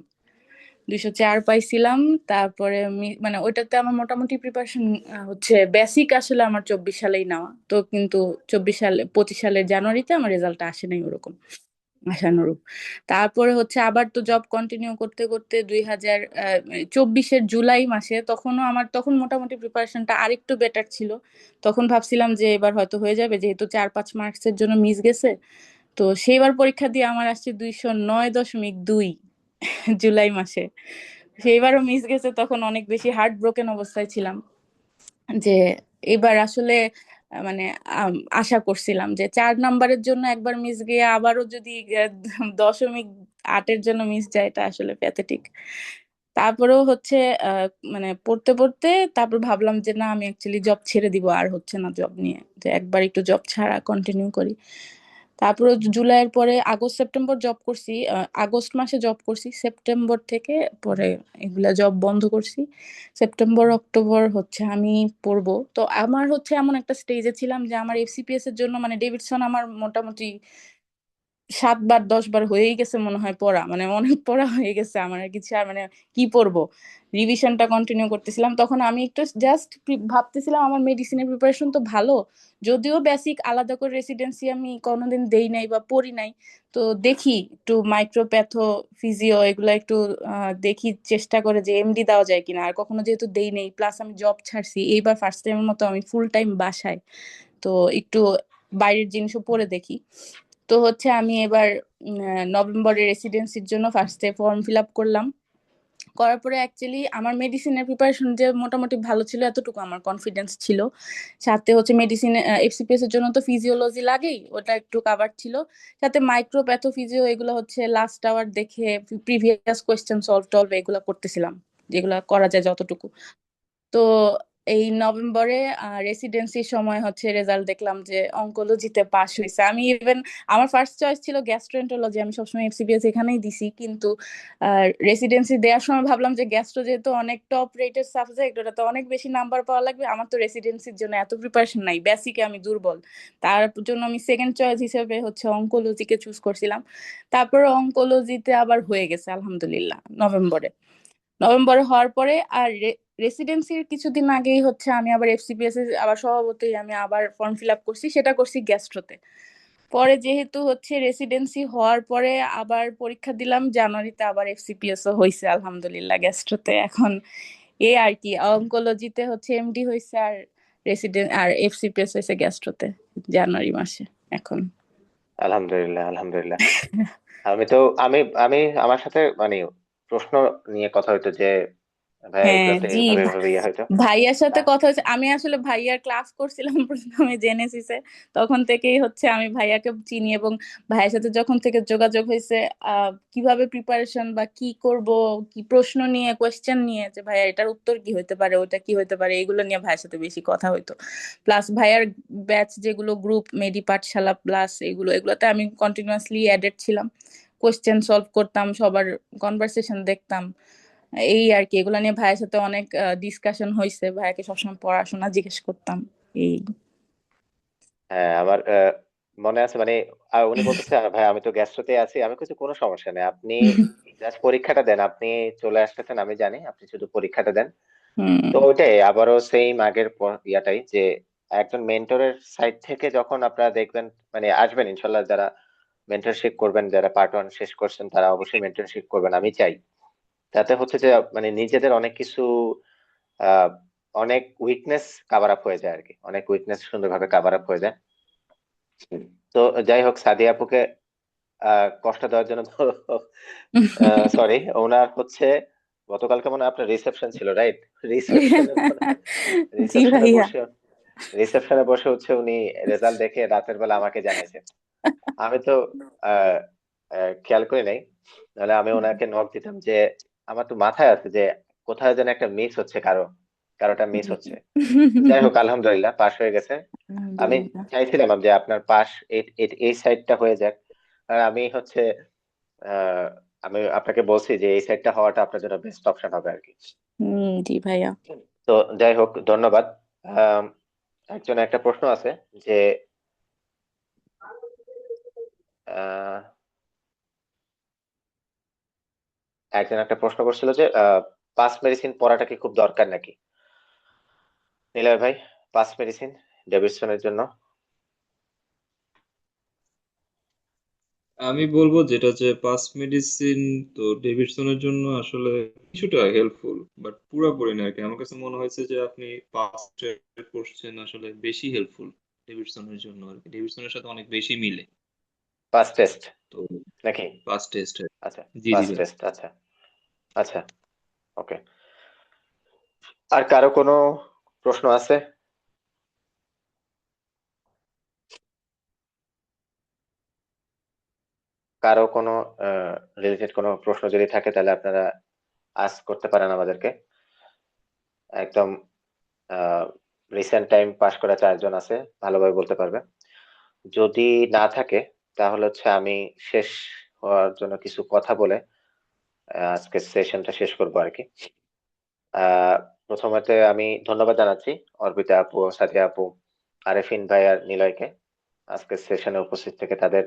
204 পাইছিলাম। তারপরে মানে ওইটাতে আমার মোটামুটি প্রিপারেশন হচ্ছে বেসিক আসলে আমার 24 সালেই নেওয়া, তো কিন্তু 25 সালের জানুয়ারিতে আমার রেজাল্টটা আসে নাই ওরকম আশানুরূপ। তারপরে হচ্ছে আবার তো জব কন্টিনিউ করতে করতে 2024-এর জুলাই মাসে, তখন মোটামুটি প্রিপারেশনটা আরেকটু বেটার ছিল। তখন ভাবছিলাম যে এবার হয়তো হয়ে যাবে, যেহেতু 4-5 মার্কসের জন্য মিস গেছে। তো সেইবার পরীক্ষা দিয়ে আমার আসছে 209.2 জুলাই মাসে। সেইবারও মিস গেছে, তখন অনেক বেশি হার্ট ব্রোকেন অবস্থায় ছিলাম যে এবার আসলে মানে আশা করছিলাম যে 4 নাম্বারের জন্য একবার মিস গিয়ে আবারও যদি 0.8-এর জন্য মিস যায়, এটা আসলে প্যাথেটিক। তারপরেও হচ্ছে মানে পড়তে পড়তে তারপর ভাবলাম যে না আমি অ্যাকচুয়ালি জব ছেড়ে দিব, আর হচ্ছে না জব নিয়ে, যে একবার একটু জব ছাড়া কন্টিনিউ করি। তারপরে জুলাইয়ের পরে আগস্ট সেপ্টেম্বর জব করছি, আগস্ট মাসে জব করছি, সেপ্টেম্বর থেকে পরে এগুলা জব বন্ধ করছি। সেপ্টেম্বর অক্টোবর হচ্ছে আমি পড়বো। তো আমার হচ্ছে এমন একটা স্টেজে ছিলাম যে আমার এফসিপিএস এর জন্য মানে ডেভিডসন আমার মোটামুটি 7 বার 10 বার হয়েই গেছে মনে হয় পড়া, মানে অনেক পড়া হয়ে গেছে আমার, আর কিছু আর মানে কি পড়বো, রিভিশনটা কন্টিনিউ করতেছিলাম। তখন আমি একটু জাস্ট ভাবতেছিলাম আমার মেডিসিনের প্রিপারেশন তো ভালো, যদিও বেসিক আলাদা করে রেসিডেন্সি আমি কোনোদিন দেই নাই বা পড়ি নাই, তো দেখি একটু মাইক্রোপ্যাথো ফিজিও এগুলো একটু দেখি চেষ্টা করে যে এমডি দেওয়া যায় কিনা, আর কখনো যেহেতু দেই নেই, প্লাস আমি জব ছাড়ছি, এইবার ফার্স্ট টাইমের মতো আমি ফুল টাইম বাসায়, তো একটু বাইরের জিনিসও পড়ে দেখি। তো হচ্ছে আমি এবার নভেম্বরে রেসিডেন্সির জন্য ফার্স্টে ফর্ম ফিল আপ করলাম। করার পরে অ্যাকচুয়ালি আমার মেডিসিনের প্রিপারেশন যে মোটামুটি ভালো ছিল এতটুকু আমার কনফিডেন্স ছিল। সাথে হচ্ছে মেডিসিন এফসিপিএস এর জন্য তো ফিজিওলজি লাগেই, ওটা একটু কাভার ছিল। সাথে মাইক্রোপ্যাথো ফিজিও এগুলো হচ্ছে লাস্ট আওয়ার দেখে প্রিভিয়াস কোয়েশ্চেন সলভ টলভ এগুলো করতেছিলাম, যেগুলো করা যায় যতটুকু। তো এই নভেম্বরে রেসিডেন্সির সময় হচ্ছে রেজাল্ট দেখলাম যে অঙ্কোলজিতে পাশ হয়েছে। আমি ইভেন আমার ফার্স্ট চয়েস ছিল গ্যাস্ট্রোএন্টারোলজি, আমি সবসময় এফসিপিএস এখানেই দিছি, কিন্তু রেসিডেন্সি দেওয়ার সময় ভাবলাম যে গ্যাস্ট্রো যেহেতু অনেক টপ রেটেড সাবজেক্ট, ওটা তো অনেক বেশি নাম্বার পাওয়া লাগবে, আমার তো রেসিডেন্সির জন্য এত প্রিপারেশন নাই, বেসিকে আমি দুর্বল, তার জন্য আমি সেকেন্ড চয়েস হিসেবে হচ্ছে অঙ্কোলজিকে চুজ করছিলাম। তারপরে অঙ্কোলজিতে আবার হয়ে গেছে আলহামদুলিল্লাহ নভেম্বরে। নভেম্বরে হওয়ার পরে আর রেসিডেন্সির কিছুদিন আগেই হচ্ছে আমি আবার এফসিপিএস এর আবার স্বভাবতই আমি আবার ফর্ম ফিল আপ করছি, সেটা করছি গ্যাস্ট্রোতে। পরে যেহেতু হচ্ছে রেসিডেন্সি হওয়ার পরে আবার পরীক্ষা দিলাম জানুয়ারিতে, আবার এফসিপিএস ও হয়েছে আলহামদুলিল্লাহ গ্যাস্ট্রোতে। এখন এই আর কি, অঙ্কোলজিতে হচ্ছে এমডি হয়েছে, আর রেসিডেন্ট আর এফসিপিএস হয়েছে গ্যাস্ট্রোতে জানুয়ারি মাসে এখন। আলহামদুলিল্লাহ, আলহামদুলিল্লাহ। আমি তো আমি আমি আমার সাথে মানে প্রশ্ন নিয়ে কথা হইতো যে ভাইয়া হ্যাঁ এগুলোতে জি, এভাবে এভাবে ইয়ে হয়তো। ভাইয়ার সাথে আহ, কথা হচ্ছে, আমি আসলে ভাইয়ার ক্লাস করছিলাম প্রথমে জেনেসিসে, তখন থেকেই হচ্ছে আমি ভাইয়াকে চিনি, এবং ভাইয়ার সাথে যখন থেকে যোগাযোগ হয়েছে কিভাবে প্রিপারেশন বা কি করব, কি প্রশ্ন নিয়ে কোয়েশ্চেন নিয়ে, যে ভাইয়া এটার উত্তর কি হতে পারে, ওটা কি হতে পারে, এগুলো নিয়ে ভাইয়ার সাথে বেশি কথা হইতো। প্লাস ভাইয়ার ব্যাচ যেগুলো গ্রুপ মেডি পাঠশালা প্লাস এগুলোতে আমি কন্টিনিউয়াসলি অ্যাডেড ছিলাম, কোয়েশ্চেন সলভ করতাম, সবার কনভারসেশন দেখতাম। এই আর কি, এগুলা নিয়ে ভাইয়ের সাথে অনেক ডিসকাশন হয়েছে, ভাইয়াকে সবসময় পড়াশোনা জিজ্ঞেস করতাম এই। হ্যাঁ, আমার মনে আছে মানে উনি বলতেছে ভাই আমি তো গ্যাস্ট্রোতে আছি, আমি কিছু কোনো সমস্যা নেই, আপনি জাস্ট পরীক্ষাটা দেন, আপনি চলে আসতেছেন আমি জানি, আপনি শুধু পরীক্ষাটা দেন। হুম তো ওইটাই আবারও সেম আগের ইয়াটাই যে একজন মেন্টরের সাইড থেকে যখন আপনারা দেখবেন মানে আসবেন ইনশাল্লাহ, যারা মেন্টরশিপ করবেন, যারা পার্ট ওয়ান শেষ করছেন তারা অবশ্যই মেন্টরশিপ করবেন, আমি চাই। তাতে হচ্ছে যে মানে নিজেদের অনেক কিছু আহ অনেক উইকনেস কাভার আপ হয়ে যায় আর কি, অনেক উইকনেস সুন্দরভাবে কাভার আপ হয়ে যায়। তো যাই হোক, সাদিয়া আপুকে কষ্ট দেওয়ার জন্য সরি, ওনার হচ্ছে গতকালকে মনে হয় আপনার রিসেপশন ছিল, রাইট? রিসেপশনে জি রিসেপশনে ভাইয়া। বসে রিসেপশনে বসে হচ্ছে উনি রেজাল্ট দেখে রাতের বেলা আমাকে জানিয়েছেন। আমি তো আহ খেয়াল করি নাই, নাহলে আমি ওনাকে নক দিতাম যে আমার তো মাথায় আছে যে কোথায় যেন একটা মিস হচ্ছে, কারোটা মিস হচ্ছে। যাই হোক, আলহামদুলিল্লাহ পাশ হয়ে গেছে। আমি আলহামদুলিল্লাহ। চাইছিলাম যে আপনার পাশ এই সাইডটা হয়ে যাক, আর আমি হচ্ছে আহ আমি আপনাকে বলছি যে এই সাইডটা হওয়াটা আপনার জন্য বেস্ট অপশন হবে আর কি। জি ভাইয়া। তো যাই হোক, ধন্যবাদ। আহ একজন একটা প্রশ্ন আছে যে আহ একজন একটা প্রশ্ন করছিল যে পাস মেডিসিন পড়াটা কি খুব দরকার নাকি? নিলয় ভাই, পাস মেডিসিন ডেভিডসনের জন্য। আমি বলবো যেটা যে পাস মেডিসিন, তো ডেভিডসনের জন্য আসলে কিছুটা হেল্পফুল, বাট পুরোপুরি না আর কি। আমার কাছে মনে হয়েছে যে আপনি পাস করছেন আসলে বেশি হেল্পফুল ডেভিডসনের জন্য আর কি, ডেভিডসনের সাথে অনেক বেশি মিলে। পাস টেস্ট তো নাকি? Pass test. আচ্ছা, জি জি পাস ভাই। টেস্ট, আচ্ছা আচ্ছা, ওকে। আর কারো কোনো প্রশ্ন আছে? কারো কোনো রিলেটেড কোনো প্রশ্ন যদি থাকে তাহলে আপনারা আস্ক করতে পারেন আমাদেরকে। একদম রিসেন্ট টাইম পাস করা 4 জন আছে, ভালোভাবে বলতে পারবে। যদি না থাকে তাহলে হচ্ছে আমি শেষ হওয়ার জন্য কিছু কথা বলে আজকের সেশনটা শেষ করবো আর কি। প্রথমত আমি ধন্যবাদ জানাচ্ছি অর্পিতা আপু, সাদিয়া আপু, আরেফিন ভাই আর নিলয়কে আজকের সেশনে উপস্থিত থেকে তাদের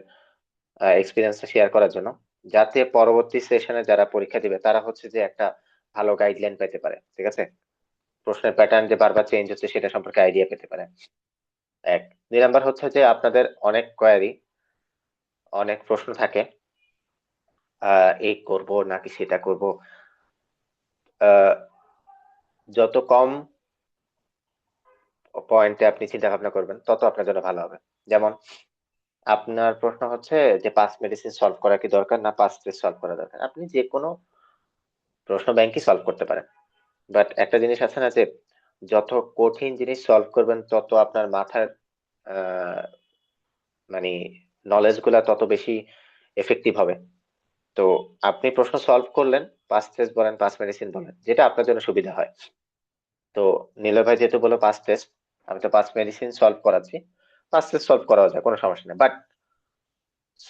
এক্সপিরিয়েন্স শেয়ার করার জন্য, যাতে পরবর্তী সেশনে যারা পরীক্ষা দিবে তারা হচ্ছে যে একটা ভালো গাইডলাইন পেতে পারে। ঠিক আছে, প্রশ্নের প্যাটার্ন যে বারবার চেঞ্জ হচ্ছে সেটা সম্পর্কে আইডিয়া পেতে পারে। 2 নাম্বার হচ্ছে যে আপনাদের অনেক কোয়ারি, অনেক প্রশ্ন থাকে, এই করব নাকি সেটা করব। যত কম পয়েন্টে আপনি চিন্তা ভাবনা করবেন তত আপনার জন্য ভালো হবে। যেমন আপনার প্রশ্ন হচ্ছে যে পাস মেডিসিন সলভ করা কি দরকার না পাস টেস্ট সলভ করা দরকার। আপনি যে কোনো প্রশ্ন ব্যাংকই সলভ করতে পারেন, বাট একটা জিনিস আছে না যে যত কঠিন জিনিস সলভ করবেন তত আপনার মাথার মানে নলেজ গুলা তত বেশি এফেক্টিভ হবে। তো আপনি প্রশ্ন সলভ করলেন, পাস টেস্ট বলেন পাস মেডিসিন বলেন, যেটা আপনার জন্য সুবিধা হয়। তো নীলয় ভাই যেহেতু বলো পাস টেস্ট, আমি তো পাস মেডিসিন সলভ করাচ্ছি, পাস টেস্ট সলভ করা যায়, কোনো সমস্যা নেই। বাট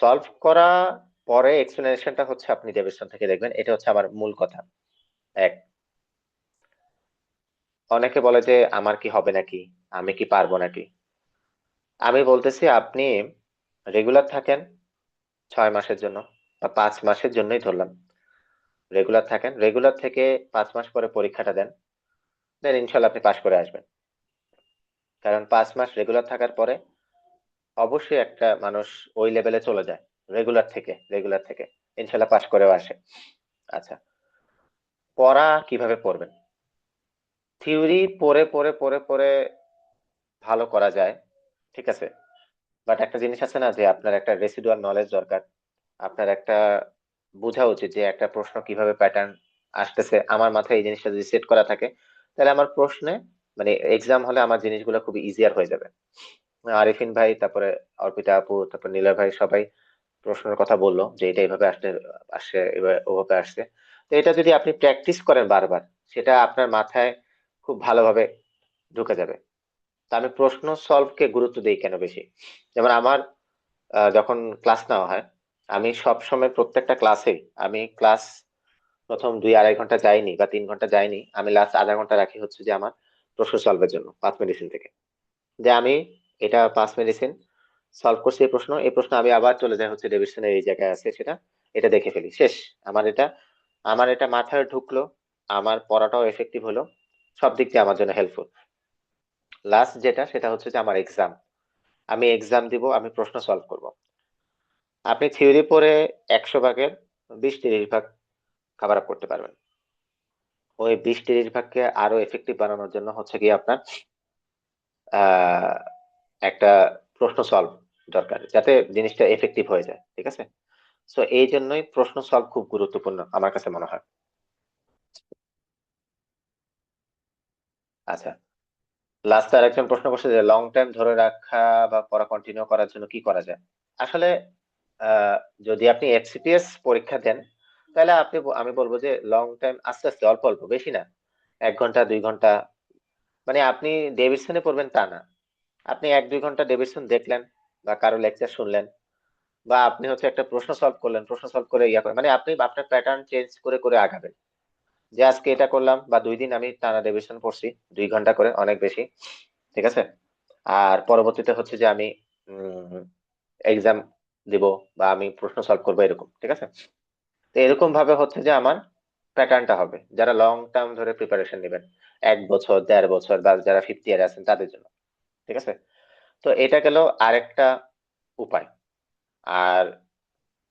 সলভ করা পরে এক্সপ্লেনেশনটা হচ্ছে আপনি ডেভিডসন থেকে দেখবেন, এটা হচ্ছে আমার মূল কথা। অনেকে বলে যে আমার কি হবে নাকি, আমি কি পারবো নাকি। আমি বলতেছি আপনি রেগুলার থাকেন 6 মাসের জন্য বা 5 মাসের জন্যই ধরলাম, রেগুলার থাকেন, রেগুলার থেকে 5 মাস পরে পরীক্ষাটা দেন, দেন ইনশাল্লাহ আপনি পাশ করে আসবেন। কারণ 5 মাস রেগুলার থাকার পরে অবশ্যই একটা মানুষ ওই লেভেলে চলে যায়, রেগুলার থেকে ইনশাল্লাহ পাশ করেও আসে। আচ্ছা, পড়া কিভাবে পড়বেন? থিওরি পড়ে পড়ে পড়ে পড়ে ভালো করা যায়, ঠিক আছে, বাট একটা জিনিস আছে না যে আপনার একটা রেসিডুয়াল নলেজ দরকার। আপনার একটা বোঝা উচিত যে একটা প্রশ্ন কিভাবে প্যাটার্ন আসতেছে, আমার মাথায় এই জিনিসটা যদি সেট করা থাকে তাহলে আমার প্রশ্নে মানে এক্সাম হলে আমার জিনিসগুলো খুব ইজিয়ার হয়ে যাবে। আরিফিন ভাই, তারপরে অর্পিতা আপু, তারপর নীলয় ভাই সবাই প্রশ্নের কথা বললো যে এটা এইভাবে আসছে ওভাবে আসছে। তো এটা যদি আপনি প্র্যাকটিস করেন বারবার, সেটা আপনার মাথায় খুব ভালোভাবে ঢুকে যাবে। তা আমি প্রশ্ন সলভ কে গুরুত্ব দিই কেন বেশি, যেমন আমার যখন ক্লাস নেওয়া হয়, আমি সব সময় প্রত্যেকটা ক্লাসে আমি ক্লাস প্রথম 2-2.5 ঘন্টা যাইনি বা 3 ঘন্টা যাইনি, আমি লাস্ট আধা ঘন্টা রাখি হচ্ছে যে আমার প্রশ্ন সলভের জন্য পাঁচ মেডিসিন থেকে। যে আমি এটা পাঁচ মেডিসিন সলভ করছি, এই প্রশ্ন আমি আবার চলে যাই হচ্ছে ডেভিডসনের এই জায়গায় আছে সেটা, এটা দেখে ফেলি, শেষ। আমার এটা মাথায় ঢুকলো, আমার পড়াটাও এফেক্টিভ হলো, সব দিক দিয়ে আমার জন্য হেল্পফুল। লাস্ট যেটা সেটা হচ্ছে যে আমার এক্সাম, আমি এক্সাম দিব, আমি প্রশ্ন সলভ করব। আপনি থিওরি পড়ে 100 ভাগের 20-30 ভাগ কভার আপ করতে পারবেন। ওই 20-30 ভাগকে আরো এফেক্টিভ বানানোর জন্য হচ্ছে কি আপনার একটা প্রশ্ন সলভ দরকার, যাতে জিনিসটা এফেক্টিভ হয়ে যায়। ঠিক আছে, সো এই জন্যই প্রশ্ন সলভ খুব গুরুত্বপূর্ণ আমার কাছে মনে হয়। আচ্ছা, লাস্ট আর একজন প্রশ্ন করছে যে লং টাইম ধরে রাখা বা পড়া কন্টিনিউ করার জন্য কি করা যায়। আসলে যদি আপনি এফসিপিএস পরীক্ষা দেন তাহলে আমি বলবো যে লং টাইম আস্তে আস্তে অল্প অল্প, বেশি না, 1 ঘন্টা 2 ঘন্টা, মানে আপনি ডেভিডসনে পড়বেন তা না, আপনি 1-2 ঘন্টা ডেভিডসন দেখলেন বা কারো লেকচার শুনলেন, বা আপনি হচ্ছে একটা প্রশ্ন সলভ করলেন, প্রশ্ন সলভ করে ইয়া করেন, মানে আপনি আপনার প্যাটার্ন চেঞ্জ করে করে আগাবেন। যে আজকে এটা করলাম বা 2 দিন আমি টানা ডেভিডসন পড়ছি 2 ঘন্টা করে, অনেক বেশি, ঠিক আছে, আর পরবর্তীতে হচ্ছে যে আমি এক্সাম দিব বা আমি প্রশ্ন সলভ করবো, এরকম, ঠিক আছে। তো এরকম ভাবে হচ্ছে যে আমার প্যাটার্নটা হবে যারা লং টার্ম ধরে প্রিপারেশন নেবেন, 1 বছর 1.5 বছর, বা যারা 5th ইয়ারে আছেন তাদের জন্য, ঠিক আছে। তো এটা গেল আরেকটা উপায়। আর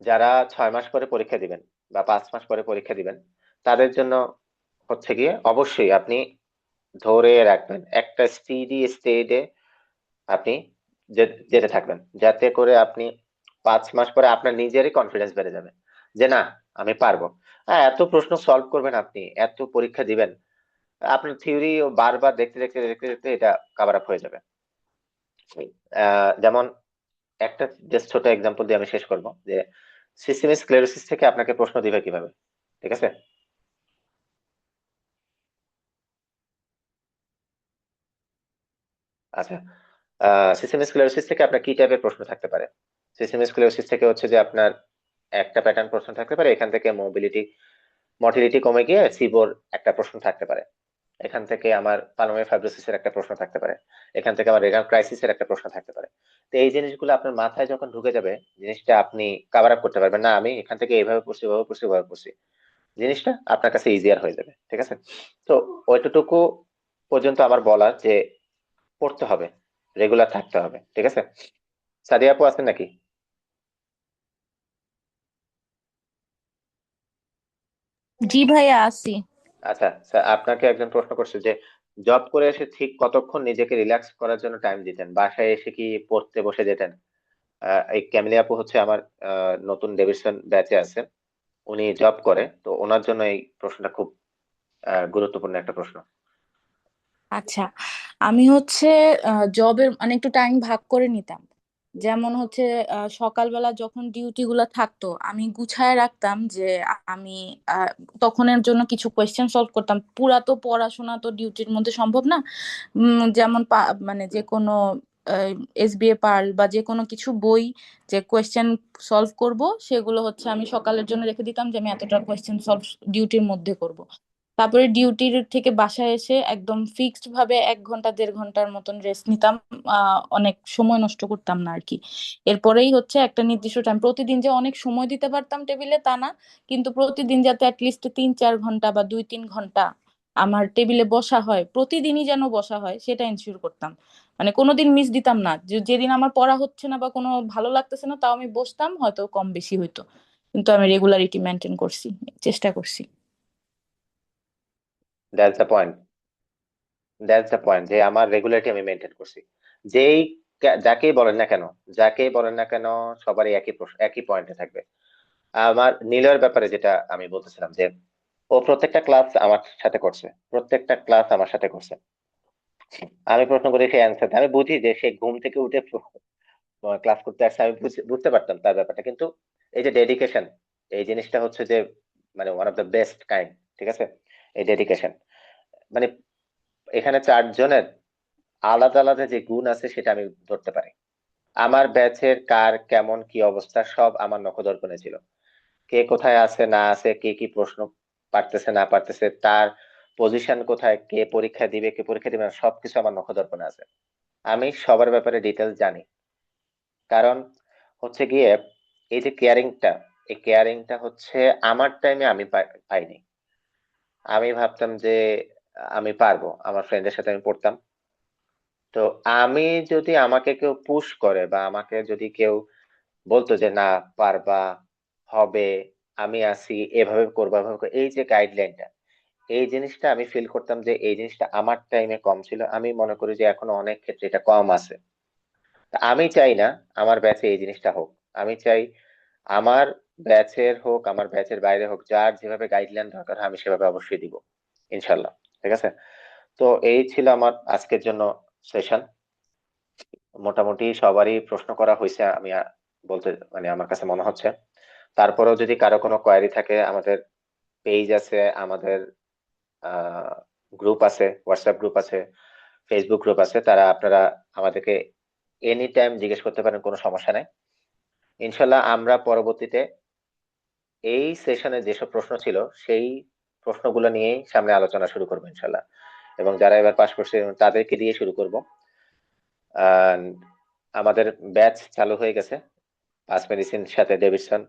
যারা 6 মাস পরে পরীক্ষা দিবেন বা 5 মাস পরে পরীক্ষা দিবেন, তাদের জন্য হচ্ছে গিয়ে অবশ্যই আপনি ধরে রাখবেন একটা স্টেডি স্টেটে, আপনি যেতে থাকবেন, যাতে করে আপনি 5 মাস পরে আপনার নিজেরই কনফিডেন্স বেড়ে যাবে যে না আমি পারবো। হ্যাঁ, এত প্রশ্ন সলভ করবেন আপনি, এত পরীক্ষা দিবেন, আপনার থিওরি বারবার দেখতে দেখতে দেখতে দেখতে এটা কভার আপ হয়ে যাবে। যেমন একটা জাস্ট ছোট এক্সাম্পল দিয়ে আমি শেষ করব যে সিস্টেমিক স্ক্লেরোসিস থেকে আপনাকে প্রশ্ন দিবে কিভাবে, ঠিক আছে। আচ্ছা, সিস্টেমিক স্ক্লেরোসিস থেকে আপনার কি টাইপের প্রশ্ন থাকতে পারে? সিস্টেমিক স্ক্লেরোসিস থেকে হচ্ছে যে আপনার একটা প্যাটার্ন প্রশ্ন থাকতে পারে, এখান থেকে মর্টিলিটি কমে গিয়ে সিবোর একটা প্রশ্ন থাকতে পারে, এখান থেকে আমার পালমোনারি ফাইব্রোসিসের একটা প্রশ্ন থাকতে পারে, এখান থেকে আমার রেনাল ক্রাইসিসের একটা প্রশ্ন থাকতে পারে। তো এই জিনিসগুলো আপনার মাথায় যখন ঢুকে যাবে, জিনিসটা আপনি কভার আপ করতে পারবেন না, আমি এখান থেকে এইভাবে পড়ছি, ওভাবে পড়ছি, ওভাবে পড়ছি, জিনিসটা আপনার কাছে ইজিয়ার হয়ে যাবে। ঠিক আছে, তো ওইটুকু পর্যন্ত আমার বলা যে পড়তে হবে, রেগুলার থাকতে হবে। ঠিক আছে, সাদিয়া আপু আছেন নাকি? জি ভাইয়া, আসি। আচ্ছা, আপনাকে একজন প্রশ্ন করছে যে জব করে এসে ঠিক কতক্ষণ নিজেকে রিল্যাক্স করার জন্য টাইম দিতেন, বাসায় এসে কি পড়তে বসে যেতেন? এই ক্যামিলি আপু হচ্ছে আমার নতুন ডেভিডসন ব্যাচে আছে, উনি জব করে, তো ওনার জন্য এই প্রশ্নটা খুব গুরুত্বপূর্ণ একটা প্রশ্ন। আচ্ছা, আমি হচ্ছে জবের মানে একটু টাইম ভাগ করে নিতাম। যেমন হচ্ছে সকালবেলা যখন ডিউটি গুলা থাকতো আমি গুছায় রাখতাম যে আমি আহ, তখনের জন্য কিছু কোয়েশ্চেন সলভ করতাম। পুরা তো পড়াশোনা তো ডিউটির মধ্যে সম্ভব না। যেমন মানে যে কোনো এসবিএ পার্ল বা যে কোনো কিছু বই যে কোয়েশ্চেন সলভ করব, সেগুলো হচ্ছে আমি সকালের জন্য রেখে দিতাম যে আমি এতটা কোয়েশ্চেন সলভ ডিউটির মধ্যে করব। তারপরে ডিউটির থেকে বাসায় এসে একদম ফিক্সড ভাবে 1 ঘন্টা 1.5 ঘন্টার মতন রেস্ট নিতাম। অনেক সময় নষ্ট করতাম না আর কি। এরপরেই হচ্ছে একটা নির্দিষ্ট টাইম, প্রতিদিন যে অনেক সময় দিতে পারতাম টেবিলে তা না, কিন্তু প্রতিদিন যাতে অ্যাটলিস্ট 3-4 ঘন্টা বা 2-3 ঘন্টা আমার টেবিলে বসা হয়, প্রতিদিনই যেন বসা হয় সেটা এনশিওর করতাম। মানে কোনোদিন মিস দিতাম না, যেদিন আমার পড়া হচ্ছে না বা কোনো ভালো লাগতেছে না তাও আমি বসতাম, হয়তো কম বেশি হইতো, কিন্তু আমি রেগুলারিটি মেনটেন করছি, চেষ্টা করছি। That's the point, that's the point যে আমার রেগুলারিটি আমি মেনটেন করছি। যেই যাকেই বলেন না কেন, যাকেই বলেন না কেন, সবারই একই প্রশ্ন, একই পয়েন্টে থাকবে। আমার নীলয়ের ব্যাপারে যেটা আমি বলতেছিলাম যে ও প্রত্যেকটা ক্লাস আমার সাথে করছে, প্রত্যেকটা ক্লাস আমার সাথে করছে, আমি প্রশ্ন করি সে অ্যান্সার দেয়, আমি বুঝি যে সে ঘুম থেকে উঠে ক্লাস করতে আসছে, আমি বুঝতে পারতাম তার ব্যাপারটা, কিন্তু এই যে ডেডিকেশন, এই জিনিসটা হচ্ছে যে মানে one of the best kind. ঠিক আছে, এই ডেডিকেশন মানে এখানে 4 জনের আলাদা আলাদা যে গুণ আছে সেটা আমি ধরতে পারি। আমার ব্যাচের কার কেমন কি অবস্থা সব আমার নখদর্পণে ছিল, কে কোথায় আছে না আছে, কে কি প্রশ্ন পারতেছে না পারতেছে, তার পজিশন কোথায়, কে পরীক্ষা দিবে কে পরীক্ষা দিবে না, সবকিছু আমার নখদর্পণে আছে। আমি সবার ব্যাপারে ডিটেলস জানি, কারণ হচ্ছে গিয়ে এই যে কেয়ারিংটা, এই কেয়ারিংটা হচ্ছে আমার টাইমে আমি পাইনি। আমি ভাবতাম যে আমি পারবো, আমার ফ্রেন্ডের সাথে আমি পড়তাম, তো আমি যদি আমাকে কেউ পুশ করে বা আমাকে যদি কেউ বলতো যে না পারবা, হবে, আমি আছি, এভাবে করবো এভাবে করবো, এই যে গাইডলাইনটা, এই জিনিসটা আমি ফিল করতাম যে এই জিনিসটা আমার টাইমে কম ছিল, আমি মনে করি যে এখনো অনেক ক্ষেত্রে এটা কম আছে। তা আমি চাই না আমার ব্যাচে এই জিনিসটা হোক, আমি চাই আমার ব্যাচের হোক, আমার ব্যাচের বাইরে হোক, যার যেভাবে গাইডলাইন দরকার হয় আমি সেভাবে অবশ্যই দিব, ইনশাল্লাহ। ঠিক আছে, তো এই ছিল আমার আজকের জন্য সেশন। মোটামুটি সবারই প্রশ্ন করা হয়েছে, আমি বলতে মানে আমার কাছে মনে হচ্ছে। তারপরেও যদি কারো কোনো কোয়ারি থাকে, আমাদের পেজ আছে, আমাদের গ্রুপ আছে, হোয়াটসঅ্যাপ গ্রুপ আছে, ফেসবুক গ্রুপ আছে, তারা আপনারা আমাদেরকে এনি টাইম জিজ্ঞেস করতে পারেন, কোনো সমস্যা নাই। ইনশাল্লাহ আমরা পরবর্তীতে এই সেশনে যেসব প্রশ্ন ছিল সেই প্রশ্নগুলো নিয়েই সামনে আলোচনা শুরু করবো ইনশাল্লাহ, এবং যারা এবার পাশ করছে তাদেরকে দিয়ে শুরু করব। আহ, আমাদের ব্যাচ চালু হয়ে গেছে, পাস মেডিসিন সাথে ডেভিডসন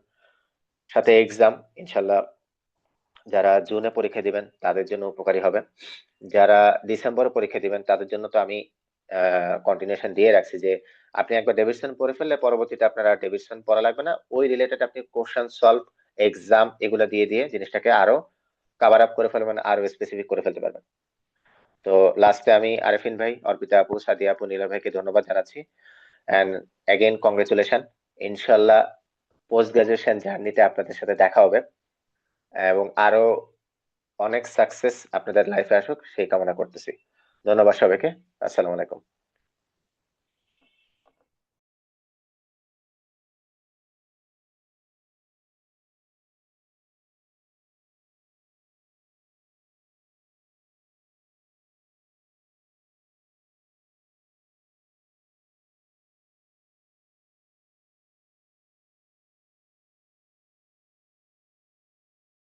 সাথে এক্সাম, ইনশাল্লাহ যারা জুনে পরীক্ষা দিবেন তাদের জন্য উপকারী হবে, যারা ডিসেম্বরে পরীক্ষা দিবেন তাদের জন্য তো আমি কন্টিনিউশন দিয়ে রাখছি যে আপনি একবার ডেভিডসন পড়ে ফেললে পরবর্তীতে আপনারা ডেভিডসন পড়া লাগবে না, ওই রিলেটেড আপনি কোশ্চেন সলভ, এক্সাম এগুলো দিয়ে দিয়ে জিনিসটাকে আরো কভার আপ করে ফেলবেন, আরো স্পেসিফিক করে ফেলতে পারবেন। তো লাস্টে আমি আরেফিন ভাই, অর্পিতা আপু, সাদিয়া আপু, নীলা ভাইকে ধন্যবাদ জানাচ্ছি, এন্ড অ্যাগেন কংগ্রেচুলেশন। ইনশাল্লাহ পোস্ট গ্রাজুয়েশন জার্নিতে আপনাদের সাথে দেখা হবে, এবং আরো অনেক সাকসেস আপনাদের লাইফে আসুক সেই কামনা করতেছি। ধন্যবাদ সবাইকে, আসসালামু আলাইকুম।